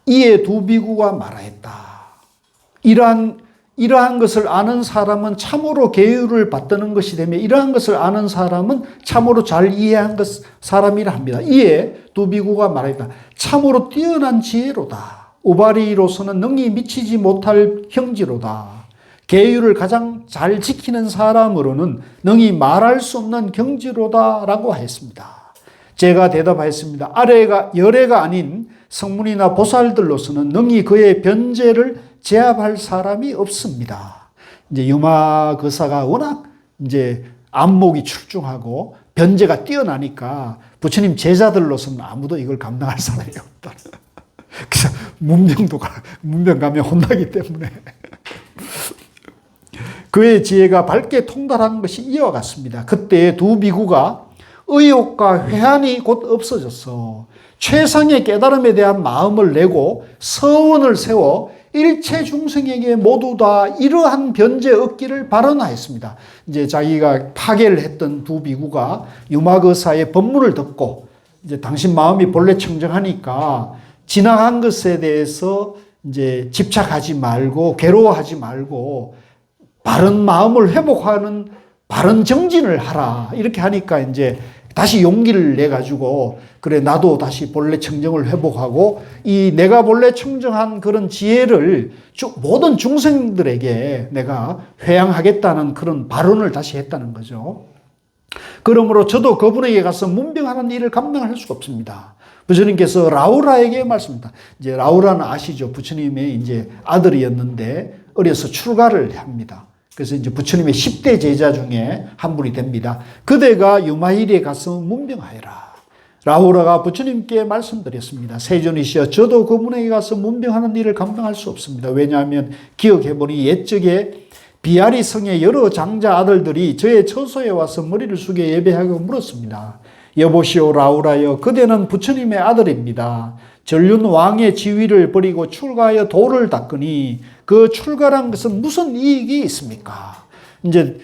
이에 두 비구가 말하였다. 이러한 것을 아는 사람은 참으로 계율을 받드는 것이 되며 이러한 것을 아는 사람은 참으로 잘 이해한 사람이라 합니다. 이에 두 비구가 말하였다. 참으로 뛰어난 지혜로다. 우바리로서는 능히 미치지 못할 형지로다. 계율을 가장 잘 지키는 사람으로는 능히 말할 수 없는 경지로다라고 하였습니다. 제가 대답하였습니다. 열애가 아닌 성문이나 보살들로서는 능히 그의 변제를 제압할 사람이 없습니다. 이제 유마거사가 워낙 이제 안목이 출중하고 변제가 뛰어나니까 부처님 제자들로서는 아무도 이걸 감당할 사람이 없다. 그래서 문병 가면 혼나기 때문에 그의 지혜가 밝게 통달한 것이 이와 같습니다. 그때 두 비구가 의욕과 회한이 곧 없어졌어 최상의 깨달음에 대한 마음을 내고 서원을 세워 일체 중생에게 모두 다 이러한 변제 얻기를 발언하였습니다. 이제 자기가 파괴를 했던 두 비구가 유마거사의 법문을 듣고 이제 당신 마음이 본래 청정하니까 지나간 것에 대해서 이제 집착하지 말고 괴로워하지 말고 바른 마음을 회복하는 바른 정진을 하라. 이렇게 하니까 이제 다시 용기를 내 가지고 그래 나도 다시 본래 청정을 회복하고 이 내가 본래 청정한 그런 지혜를 모든 중생들에게 내가 회양하겠다는 그런 발언을 다시 했다는 거죠. 그러므로 저도 그분에게 가서 문병하는 일을 감당할 수가 없습니다. 부처님께서 라우라에게 말씀합니다. 이제 라우라는 아시죠? 부처님의 이제 아들이었는데 어려서 출가를 합니다. 그래서 이제 부처님의 10대 제자 중에 한 분이 됩니다. 그대가 유마일에 가서 문병하여라. 라우라가 부처님께 말씀드렸습니다. 세존이시여 저도 그분에게 가서 문병하는 일을 감당할 수 없습니다. 왜냐하면 기억해보니 옛적에 비아리 성의 여러 장자 아들들이 저의 처소에 와서 머리를 숙여 예배하고 물었습니다. 여보시오 라우라여 그대는 부처님의 아들입니다. 전륜 왕의 지위를 버리고 출가하여 도를 닦으니 그 출가란 것은 무슨 이익이 있습니까? 이제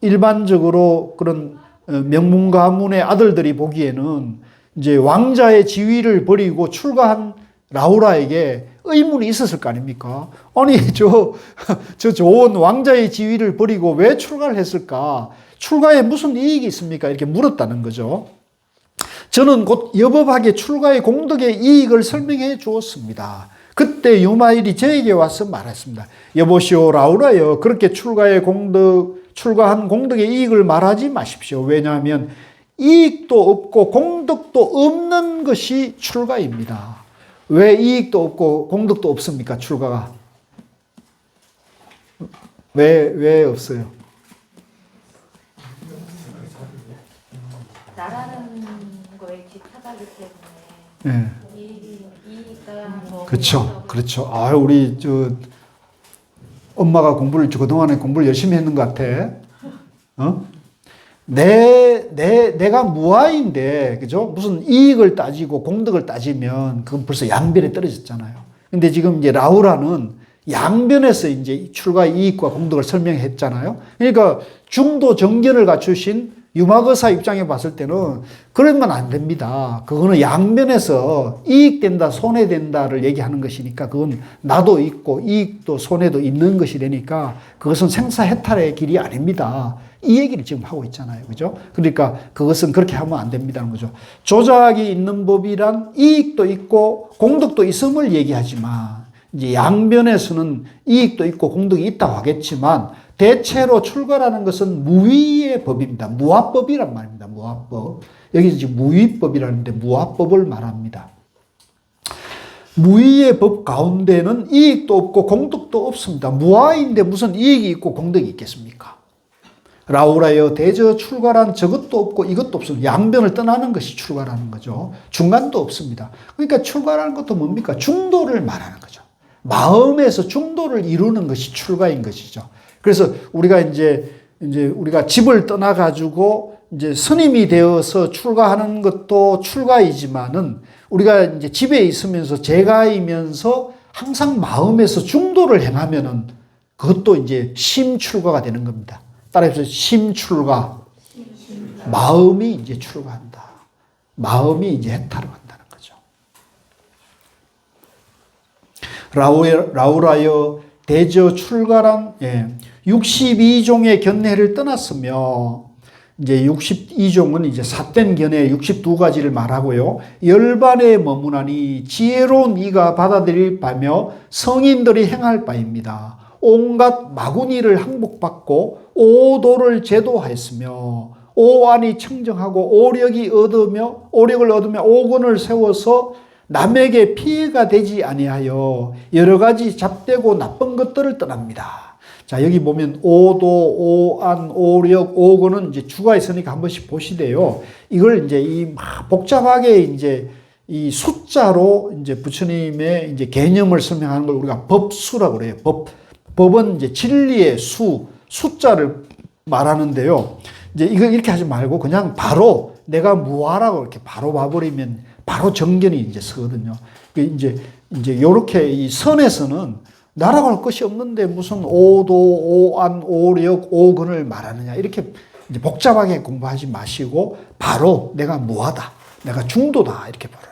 일반적으로 그런 명문 가문의 아들들이 보기에는 이제 왕자의 지위를 버리고 출가한 라우라에게 의문이 있었을 거 아닙니까? 아니 저 좋은 왕자의 지위를 버리고 왜 출가를 했을까? 출가에 무슨 이익이 있습니까? 이렇게 물었다는 거죠. 저는 곧 여법하게 출가의 공덕의 이익을 설명해 주었습니다. 그때 유마일이 저에게 와서 말했습니다. 여보시오 라우라여 그렇게 출가한 공덕의 이익을 말하지 마십시오. 왜냐하면 이익도 없고 공덕도 없는 것이 출가입니다. 왜 이익도 없고 공덕도 없습니까? 출가가. 왜 없어요? 나라는 거에 집착하기 때문에 네. 이익이니까 뭐 그렇죠. 아, 우리 엄마가 그동안에 공부를 열심히 했는 것 같아. 내가 무아인데, 그죠? 무슨 이익을 따지고 공덕을 따지면 그건 벌써 양변에 떨어졌잖아요. 근데 지금 이제 라우라는 양변에서 이제 출가 이익과 공덕을 설명했잖아요. 그러니까 중도 정견을 갖추신 유마거사 입장에 봤을 때는 그러면 안 됩니다. 그거는 양면에서 이익된다, 손해된다를 얘기하는 것이니까 그건 나도 있고 이익도 손해도 있는 것이라니까 그것은 생사해탈의 길이 아닙니다. 이 얘기를 지금 하고 있잖아요. 그죠? 그러니까 그것은 그렇게 하면 안 된다는 거죠. 조작이 있는 법이란 이익도 있고 공덕도 있음을 얘기하지만 이제 양변에서는 이익도 있고 공덕이 있다고 하겠지만 대체로 출가라는 것은 무위의 법입니다. 무화법이란 말입니다. 무화법. 여기서 지금 무위법이라는데 무화법을 말합니다. 무위의 법 가운데는 이익도 없고 공덕도 없습니다. 무아인데 무슨 이익이 있고 공덕이 있겠습니까? 라우라여 대저 출가란 저것도 없고 이것도 없습니다. 양변을 떠나는 것이 출가라는 거죠. 중간도 없습니다. 그러니까 출가라는 것도 뭡니까? 중도를 말하는 거죠. 마음에서 중도를 이루는 것이 출가인 것이죠. 그래서 우리가 이제 우리가 집을 떠나가지고 이제 스님이 되어서 출가하는 것도 출가이지만은 우리가 이제 집에 있으면서 재가이면서 항상 마음에서 중도를 행하면은 그것도 이제 심출가가 되는 겁니다. 따라해서 심출가. 마음이 이제 출가한다. 마음이 이제 해탈을 한다는 거죠. 라우라여 대저 출가란 62종의 견해를 떠났으며 이제 62종은 이제 삿된 견해 62가지를 말하고요. 열반에 머무나니 지혜로운 이가 받아들일 바며 성인들이 행할 바입니다. 온갖 마구니를 항복받고 오도를 제도하였으며 오안이 청정하고 오력을 얻으며 오건을 세워서 남에게 피해가 되지 아니하여 여러 가지 잡되고 나쁜 것들을 떠납니다. 자, 여기 보면 오도, 오안, 오력, 오건은 이제 주가 있으니까 한 번씩 보시대요. 이걸 이제 이 막 복잡하게 이제 이 숫자로 이제 부처님의 이제 개념을 설명하는 걸 우리가 법수라고 그래요. 법은 이제 진리의 숫자를 말하는데요. 이제 이거 이렇게 하지 말고 그냥 바로 내가 무하라고 이렇게 바로 봐버리면 바로 정견이 이제 서거든요. 이제 요렇게 이 선에서는 나라고 할 것이 없는데 무슨 오도, 오안, 오력, 오근을 말하느냐. 이렇게 이제 복잡하게 공부하지 마시고 바로 내가 무하다. 내가 중도다. 이렇게 보라.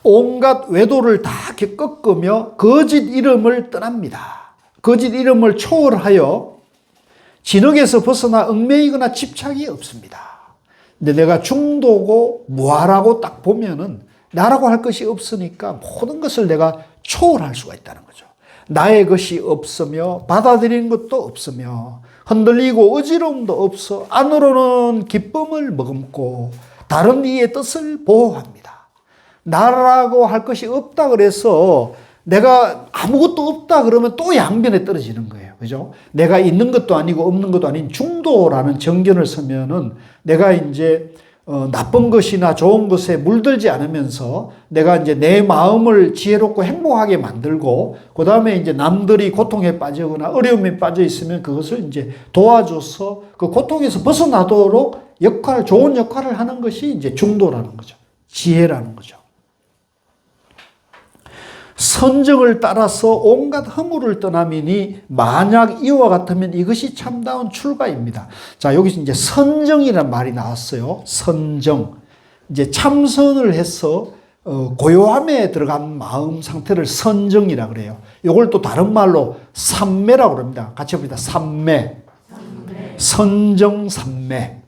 온갖 외도를 다 꺾으며 거짓 이름을 떠납니다. 거짓 이름을 초월하여 진흙에서 벗어나 얽매이거나 집착이 없습니다. 근데 내가 중도고 무하라고 딱 보면은 나라고 할 것이 없으니까 모든 것을 내가 초월할 수가 있다는 거죠. 나의 것이 없으며 받아들이는 것도 없으며 흔들리고 어지러움도 없어 안으로는 기쁨을 머금고 다른 이의 뜻을 보호합니다. 나라고 할 것이 없다 그래서 내가 아무것도 없다 그러면 또 양변에 떨어지는 거예요. 그죠? 내가 있는 것도 아니고 없는 것도 아닌 중도라는 정견을 서면은 내가 이제 나쁜 것이나 좋은 것에 물들지 않으면서 내가 이제 내 마음을 지혜롭고 행복하게 만들고 그 다음에 이제 남들이 고통에 빠지거나 어려움에 빠져 있으면 그것을 이제 도와줘서 그 고통에서 벗어나도록 좋은 역할을 하는 것이 이제 중도라는 거죠. 지혜라는 거죠. 선정을 따라서 온갖 허물을 떠남이니 만약 이와 같으면 이것이 참다운 출가입니다. 자, 여기서 이제 선정이라는 말이 나왔어요. 선정. 이제 참선을 해서 고요함에 들어간 마음 상태를 선정이라 그래요. 이걸 또 다른 말로 삼매라고 그럽니다. 같이 봅니다. 삼매. 선정 삼매.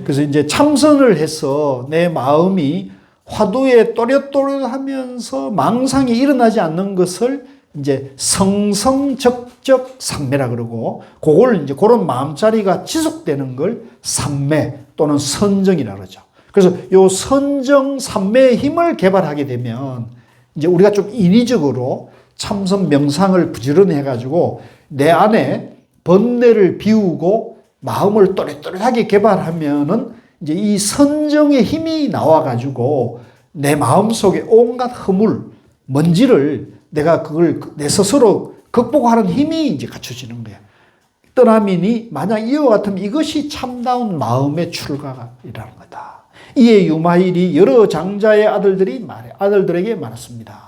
그래서 이제 참선을 해서 내 마음이 화두에 또렷또렷하면서 망상이 일어나지 않는 것을 이제 성성적적 삼매라 그러고 그걸 이제 그런 마음자리가 지속되는 걸 삼매 또는 선정이라 그러죠. 그래서 요 선정 삼매의 힘을 개발하게 되면 이제 우리가 좀 인위적으로 참선 명상을 부지런히 해가지고 내 안에 번뇌를 비우고 마음을 또렷또렷하게 개발하면은 이제 이 선정의 힘이 나와가지고 내 마음속에 온갖 허물, 먼지를 내가 그걸 내 스스로 극복하는 힘이 이제 갖춰지는 거예요. 떠남이니 만약 이와 같으면 이것이 참다운 마음의 출가이라는 거다. 이에 유마일이 여러 장자의 아들들에게 말했습니다.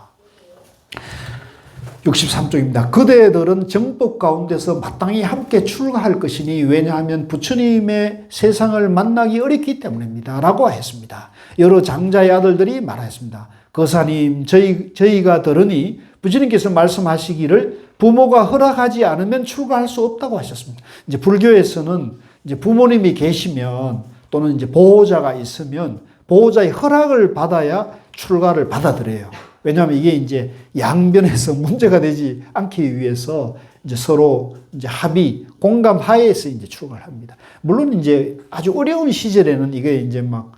63쪽입니다. 그대들은 정법 가운데서 마땅히 함께 출가할 것이니 왜냐하면 부처님의 세상을 만나기 어렵기 때문입니다. 라고 했습니다. 여러 장자의 아들들이 말했습니다. 거사님 저희가 들으니 부처님께서 말씀하시기를 부모가 허락하지 않으면 출가할 수 없다고 하셨습니다. 이제 불교에서는 이제 부모님이 계시면 또는 이제 보호자가 있으면 보호자의 허락을 받아야 출가를 받아들여요. 왜냐하면 이게 이제 양변에서 문제가 되지 않기 위해서 이제 서로 이제 합의, 공감 하에서 이제 출가를 합니다. 물론 이제 아주 어려운 시절에는 이게 이제 막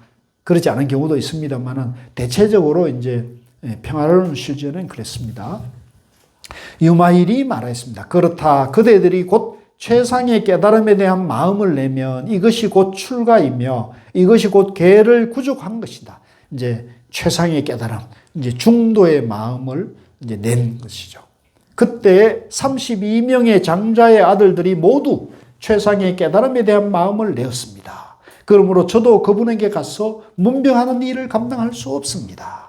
그렇지 않은 경우도 있습니다만은 대체적으로 이제 평화로운 시절은 그랬습니다. 유마일이 말했습니다. 그렇다. 그대들이 곧 최상의 깨달음에 대한 마음을 내면 이것이 곧 출가이며 이것이 곧 계를 구족한 것이다. 이제 최상의 깨달음, 이제 중도의 마음을 이제 낸 것이죠. 그때 32명의 장자의 아들들이 모두 최상의 깨달음에 대한 마음을 내었습니다. 그러므로 저도 그분에게 가서 문병하는 일을 감당할 수 없습니다.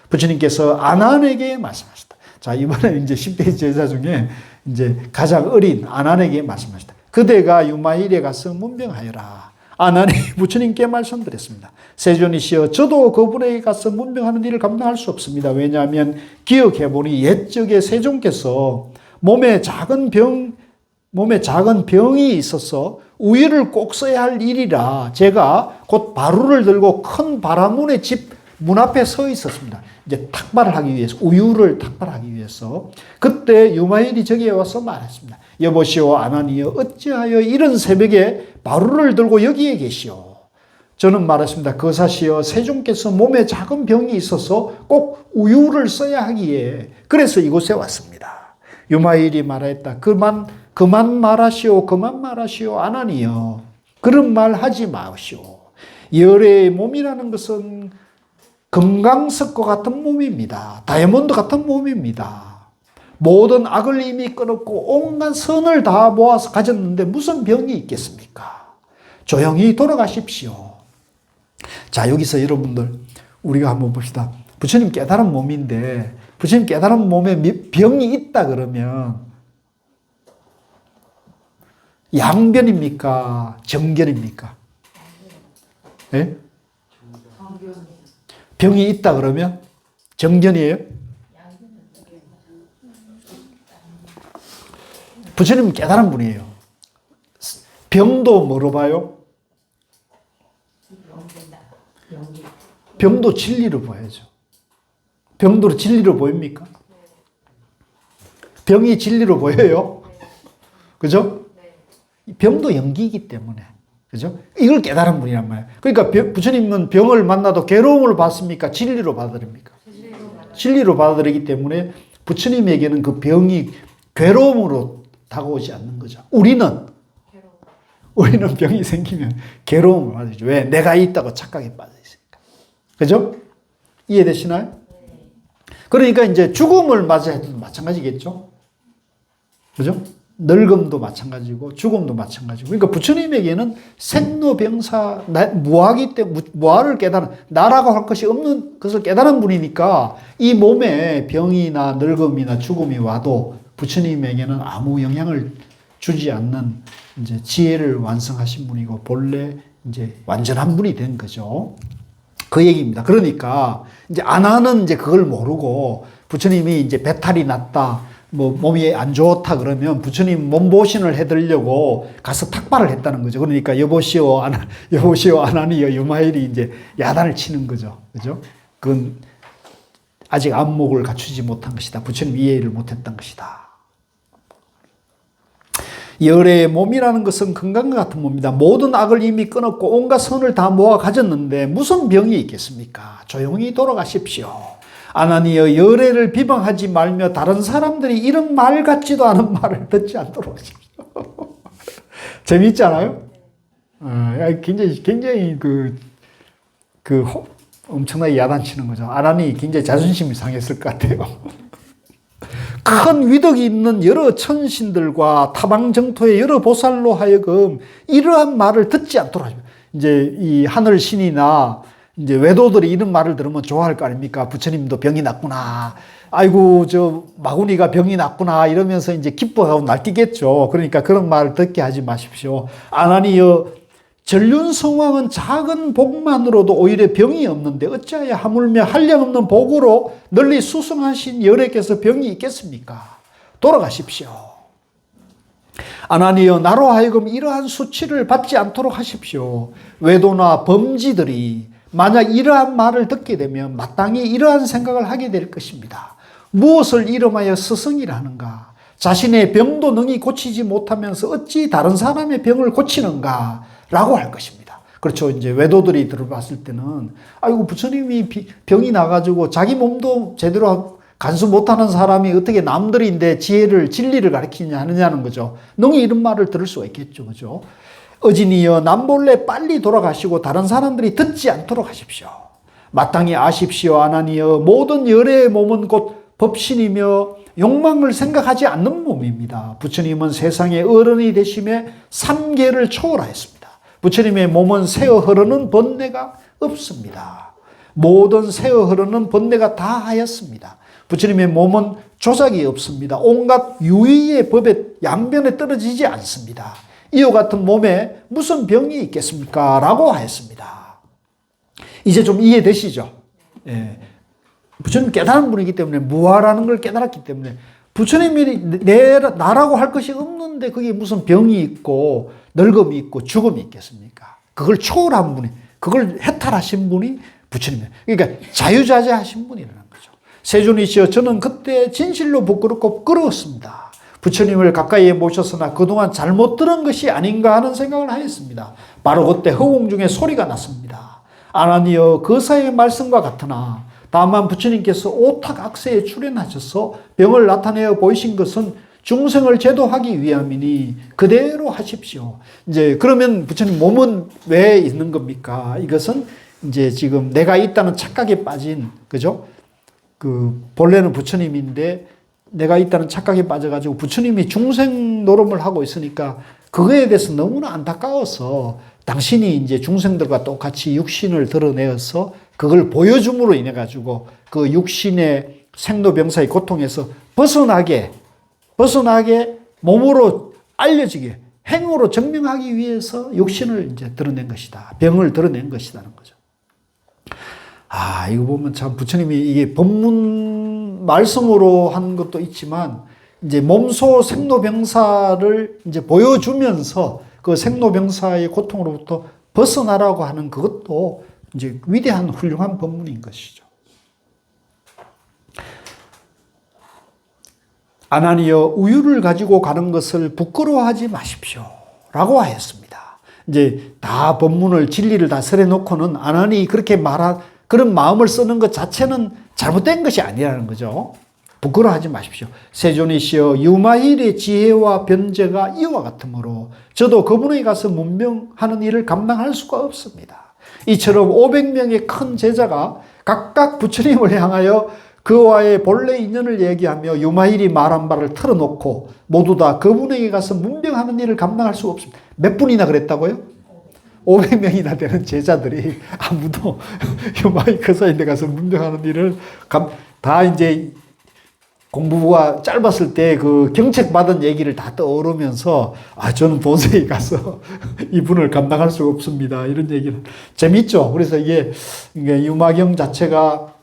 부처님께서 아난에게 말씀하셨다. 자, 이번에 이제 10대 제자 중에 이제 가장 어린 아난에게 말씀하셨다. 그대가 유마일에 가서 문병하여라. 아난이 부처님께 말씀드렸습니다. 세존이시여, 저도 그분에게 가서 문병하는 일을 감당할 수 없습니다. 왜냐하면 기억해보니 옛적에 세존께서 몸에 작은 병이 있어서 우유를 꼭 써야 할 일이라 제가 곧 바루를 들고 큰 바라문의 집 문 앞에 서 있었습니다. 이제 탁발을 하기 위해서, 우유를 탁발하기 위해서. 그때 유마일이 저기에 와서 말했습니다. 여보시오, 아나니여, 어찌하여 이런 새벽에 바루를 들고 여기에 계시오? 저는 말했습니다. 거사시여, 세존께서 몸에 작은 병이 있어서 꼭 우유를 써야 하기에 그래서 이곳에 왔습니다. 유마일이 말했다. 그만 말하시오. 그만 말하시오. 아나니여, 그런 말 하지 마시오. 열의 몸이라는 것은 금강석과 같은 몸입니다. 다이아몬드 같은 몸입니다. 모든 악을 이미 끊었고 온갖 선을 다 모아서 가졌는데 무슨 병이 있겠습니까? 조용히 돌아가십시오. 자, 여기서 여러분들 우리가 한번 봅시다. 부처님 깨달은 몸인데 부처님 깨달은 몸에 병이 있다 그러면 양변입니까? 정견입니까? 네? 병이 있다 그러면 정견이에요? 부처님은 깨달은 분이에요. 병도 뭐로 봐요? 병도 진리로 봐야죠. 병도 진리로 보입니까? 병이 진리로 보여요? 그죠? 병도 연기이기 때문에. 그죠? 이걸 깨달은 분이란 말이에요. 그러니까 부처님은 병을 만나도 괴로움을 받습니까? 진리로 받아들입니까? 진리로 받아들이기 때문에 부처님에게는 그 병이 괴로움으로 다가오지 않는 거죠. 우리는 병이 생기면 괴로움을 받죠. 왜? 내가 있다고 착각에 빠져 있으니까. 그죠? 이해되시나요? 그러니까 이제 죽음을 맞이해도 마찬가지겠죠? 그죠? 늙음도 마찬가지고 죽음도 마찬가지고. 그러니까 부처님에게는 생로병사 무아기 때문에 무아를 깨달은, 나라고 할 것이 없는 것을 깨달은 분이니까 이 몸에 병이나 늙음이나 죽음이 와도 부처님에게는 아무 영향을 주지 않는 이제 지혜를 완성하신 분이고 본래 이제 완전한 분이 된 거죠. 그 얘기입니다. 그러니까 이제 아나는 이제 그걸 모르고 부처님이 이제 배탈이 났다. 뭐 몸이 안 좋다 그러면 부처님 몸보신을 해드리려고 가서 탁발을 했다는 거죠. 그러니까 여보시오 아나니여 유마일이 이제 야단을 치는 거죠. 그죠? 그건 아직 안목을 갖추지 못한 것이다. 부처님 이해를 못했던 것이다. 열의 몸이라는 것은 건강과 같은 몸입니다. 모든 악을 이미 끊었고 온갖 선을 다 모아 가졌는데 무슨 병이 있겠습니까? 조용히 돌아가십시오. 아나니여, 열애를 비방하지 말며 다른 사람들이 이런 말 같지도 않은 말을 듣지 않도록 하십시오. 재미있지 않아요? 굉장히 엄청나게 야단치는 거죠. 아나니 굉장히 자존심이 상했을 것 같아요. 큰 위덕이 있는 여러 천신들과 타방정토의 여러 보살로 하여금 이러한 말을 듣지 않도록 하십시오. 이제 이 하늘 신이나 이제 외도들이 이런 말을 들으면 좋아할 거 아닙니까? 부처님도 병이 났구나. 아이고, 저 마구니가 병이 났구나. 이러면서 이제 기뻐하고 날뛰겠죠. 그러니까 그런 말을 듣게 하지 마십시오. 아나니여, 전륜성왕은 작은 복만으로도 오히려 병이 없는데 어찌하여 하물며 한량없는 복으로 널리 수성하신 열애께서 병이 있겠습니까? 돌아가십시오. 아나니여, 나로 하여금 이러한 수치를 받지 않도록 하십시오. 외도나 범지들이 만약 이러한 말을 듣게 되면 마땅히 이러한 생각을 하게 될 것입니다. 무엇을 이름하여 스승이라 하는가? 자신의 병도 능히 고치지 못하면서 어찌 다른 사람의 병을 고치는가? 라고 할 것입니다. 그렇죠. 이제 외도들이 들어봤을 때는 아이고, 부처님이 병이 나가지고 자기 몸도 제대로 간수 못하는 사람이 어떻게 남들인데 진리를 가르치냐 하느냐는 거죠. 능히 이런 말을 들을 수가 있겠죠. 그죠? 어진이여, 남몰래 빨리 돌아가시고 다른 사람들이 듣지 않도록 하십시오. 마땅히 아십시오. 아나니여, 모든 열애의 몸은 곧 법신이며 욕망을 생각하지 않는 몸입니다. 부처님은 세상의 어른이 되심에 3계를 초월하였습니다. 부처님의 몸은 새어 흐르는 번뇌가 없습니다. 모든 새어 흐르는 번뇌가 다 하였습니다. 부처님의 몸은 조작이 없습니다. 온갖 유의의 법에 양변에 떨어지지 않습니다. 이와 같은 몸에 무슨 병이 있겠습니까? 라고 하였습니다. 이제 좀 이해되시죠? 예. 부처님 깨달은 분이기 때문에 무아라는 걸 깨달았기 때문에 부처님이 나라고 할 것이 없는데 그게 무슨 병이 있고 늙음이 있고 죽음이 있겠습니까? 그걸 초월한 분이, 그걸 해탈하신 분이 부처님이에요. 그러니까 자유자재하신 분이라는 거죠. 세존이시여 저는 그때 진실로 부끄럽고 부끄러웠습니다. 부처님을 가까이에 모셨으나 그동안 잘못 들은 것이 아닌가 하는 생각을 하였습니다. 바로 그때 허공 중에 소리가 났습니다. 아나니여 거사의 말씀과 같으나 다만 부처님께서 오탁악세에 출연하셔서 병을 나타내어 보이신 것은 중생을 제도하기 위함이니 그대로 하십시오. 이제 그러면 부처님 몸은 왜 있는 겁니까? 이것은 이제 지금 내가 있다는 착각에 빠진, 그죠? 본래는 부처님인데 내가 있다는 착각에 빠져가지고 부처님이 중생 노름을 하고 있으니까 그거에 대해서 너무나 안타까워서 당신이 이제 중생들과 똑같이 육신을 드러내어서 그걸 보여줌으로 인해 가지고 그 육신의 생로병사의 고통에서 벗어나게 몸으로 알려지게 행으로 증명하기 위해서 육신을 이제 드러낸 것이다. 병을 드러낸 것이라는 거죠. 아, 이거 보면 참 부처님이 이게 법문 말씀으로 하는 것도 있지만 이제 몸소 생로병사를 이제 보여주면서 그 생로병사의 고통으로부터 벗어나라고 하는 그것도 이제 위대한 훌륭한 법문인 것이죠. 아나니여 우유를 가지고 가는 것을 부끄러워하지 마십시오. 라고 하였습니다. 이제 다 법문을 진리를 다 설해 놓고는 아나니 그렇게 그런 마음을 쓰는 것 자체는 잘못된 것이 아니라는 거죠. 부끄러워하지 마십시오. 세존이시여 유마일의 지혜와 변제가 이와 같으므로 저도 그분에 가서 문명하는 일을 감당할 수가 없습니다. 이처럼 500명의 큰 제자가 각각 부처님을 향하여 그와의 본래 인연을 얘기하며 유마일이 말한 바를 틀어놓고 모두 다 그분에게 가서 문명하는 일을 감당할 수 없습니다. 몇 분이나 그랬다고요? 500명이나 되는 제자들이 아무도 유마일 거사인데 가서 문명하는 일을 다 이제 공부가 짧았을 때 그 경책받은 얘기를 다 떠오르면서 저는 도저히 가서 이분을 감당할 수가 없습니다. 이런 얘기는 재밌죠. 그래서 이게 유마경 자체가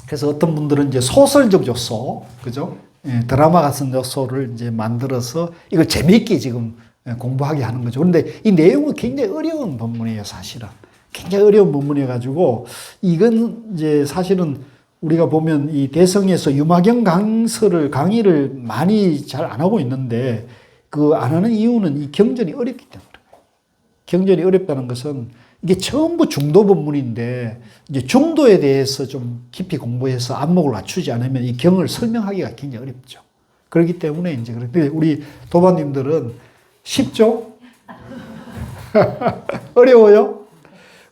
그래서 어떤 분들은 이제 소설적 요소, 그죠? 예, 드라마 같은 요소를 이제 만들어서 이걸 재미있게 지금 공부하게 하는 거죠. 그런데 이 내용은 굉장히 어려운 본문이에요, 사실은. 굉장히 어려운 본문이어가지고 이건 이제 사실은 우리가 보면 이 대성에서 유마경 강의를 많이 잘 안 하고 있는데 그 안 하는 이유는 이 경전이 어렵기 때문에. 경전이 어렵다는 것은 이게 전부 중도 본문인데 이제 중도에 대해서 좀 깊이 공부해서 안목을 갖추지 않으면 이 경을 설명하기가 굉장히 어렵죠. 그렇기 때문에 이제 그런데 우리 도반님들은 쉽죠? 어려워요?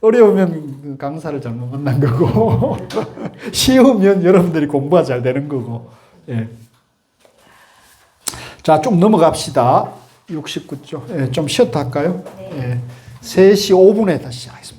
어려우면 강사를 잘못 만난 거고 쉬우면 여러분들이 공부가 잘 되는 거고. 예. 자, 좀 넘어갑시다. 69쪽. 예, 좀 쉬었다 할까요? 예. 3시 5분에 다시 시작하겠습니다.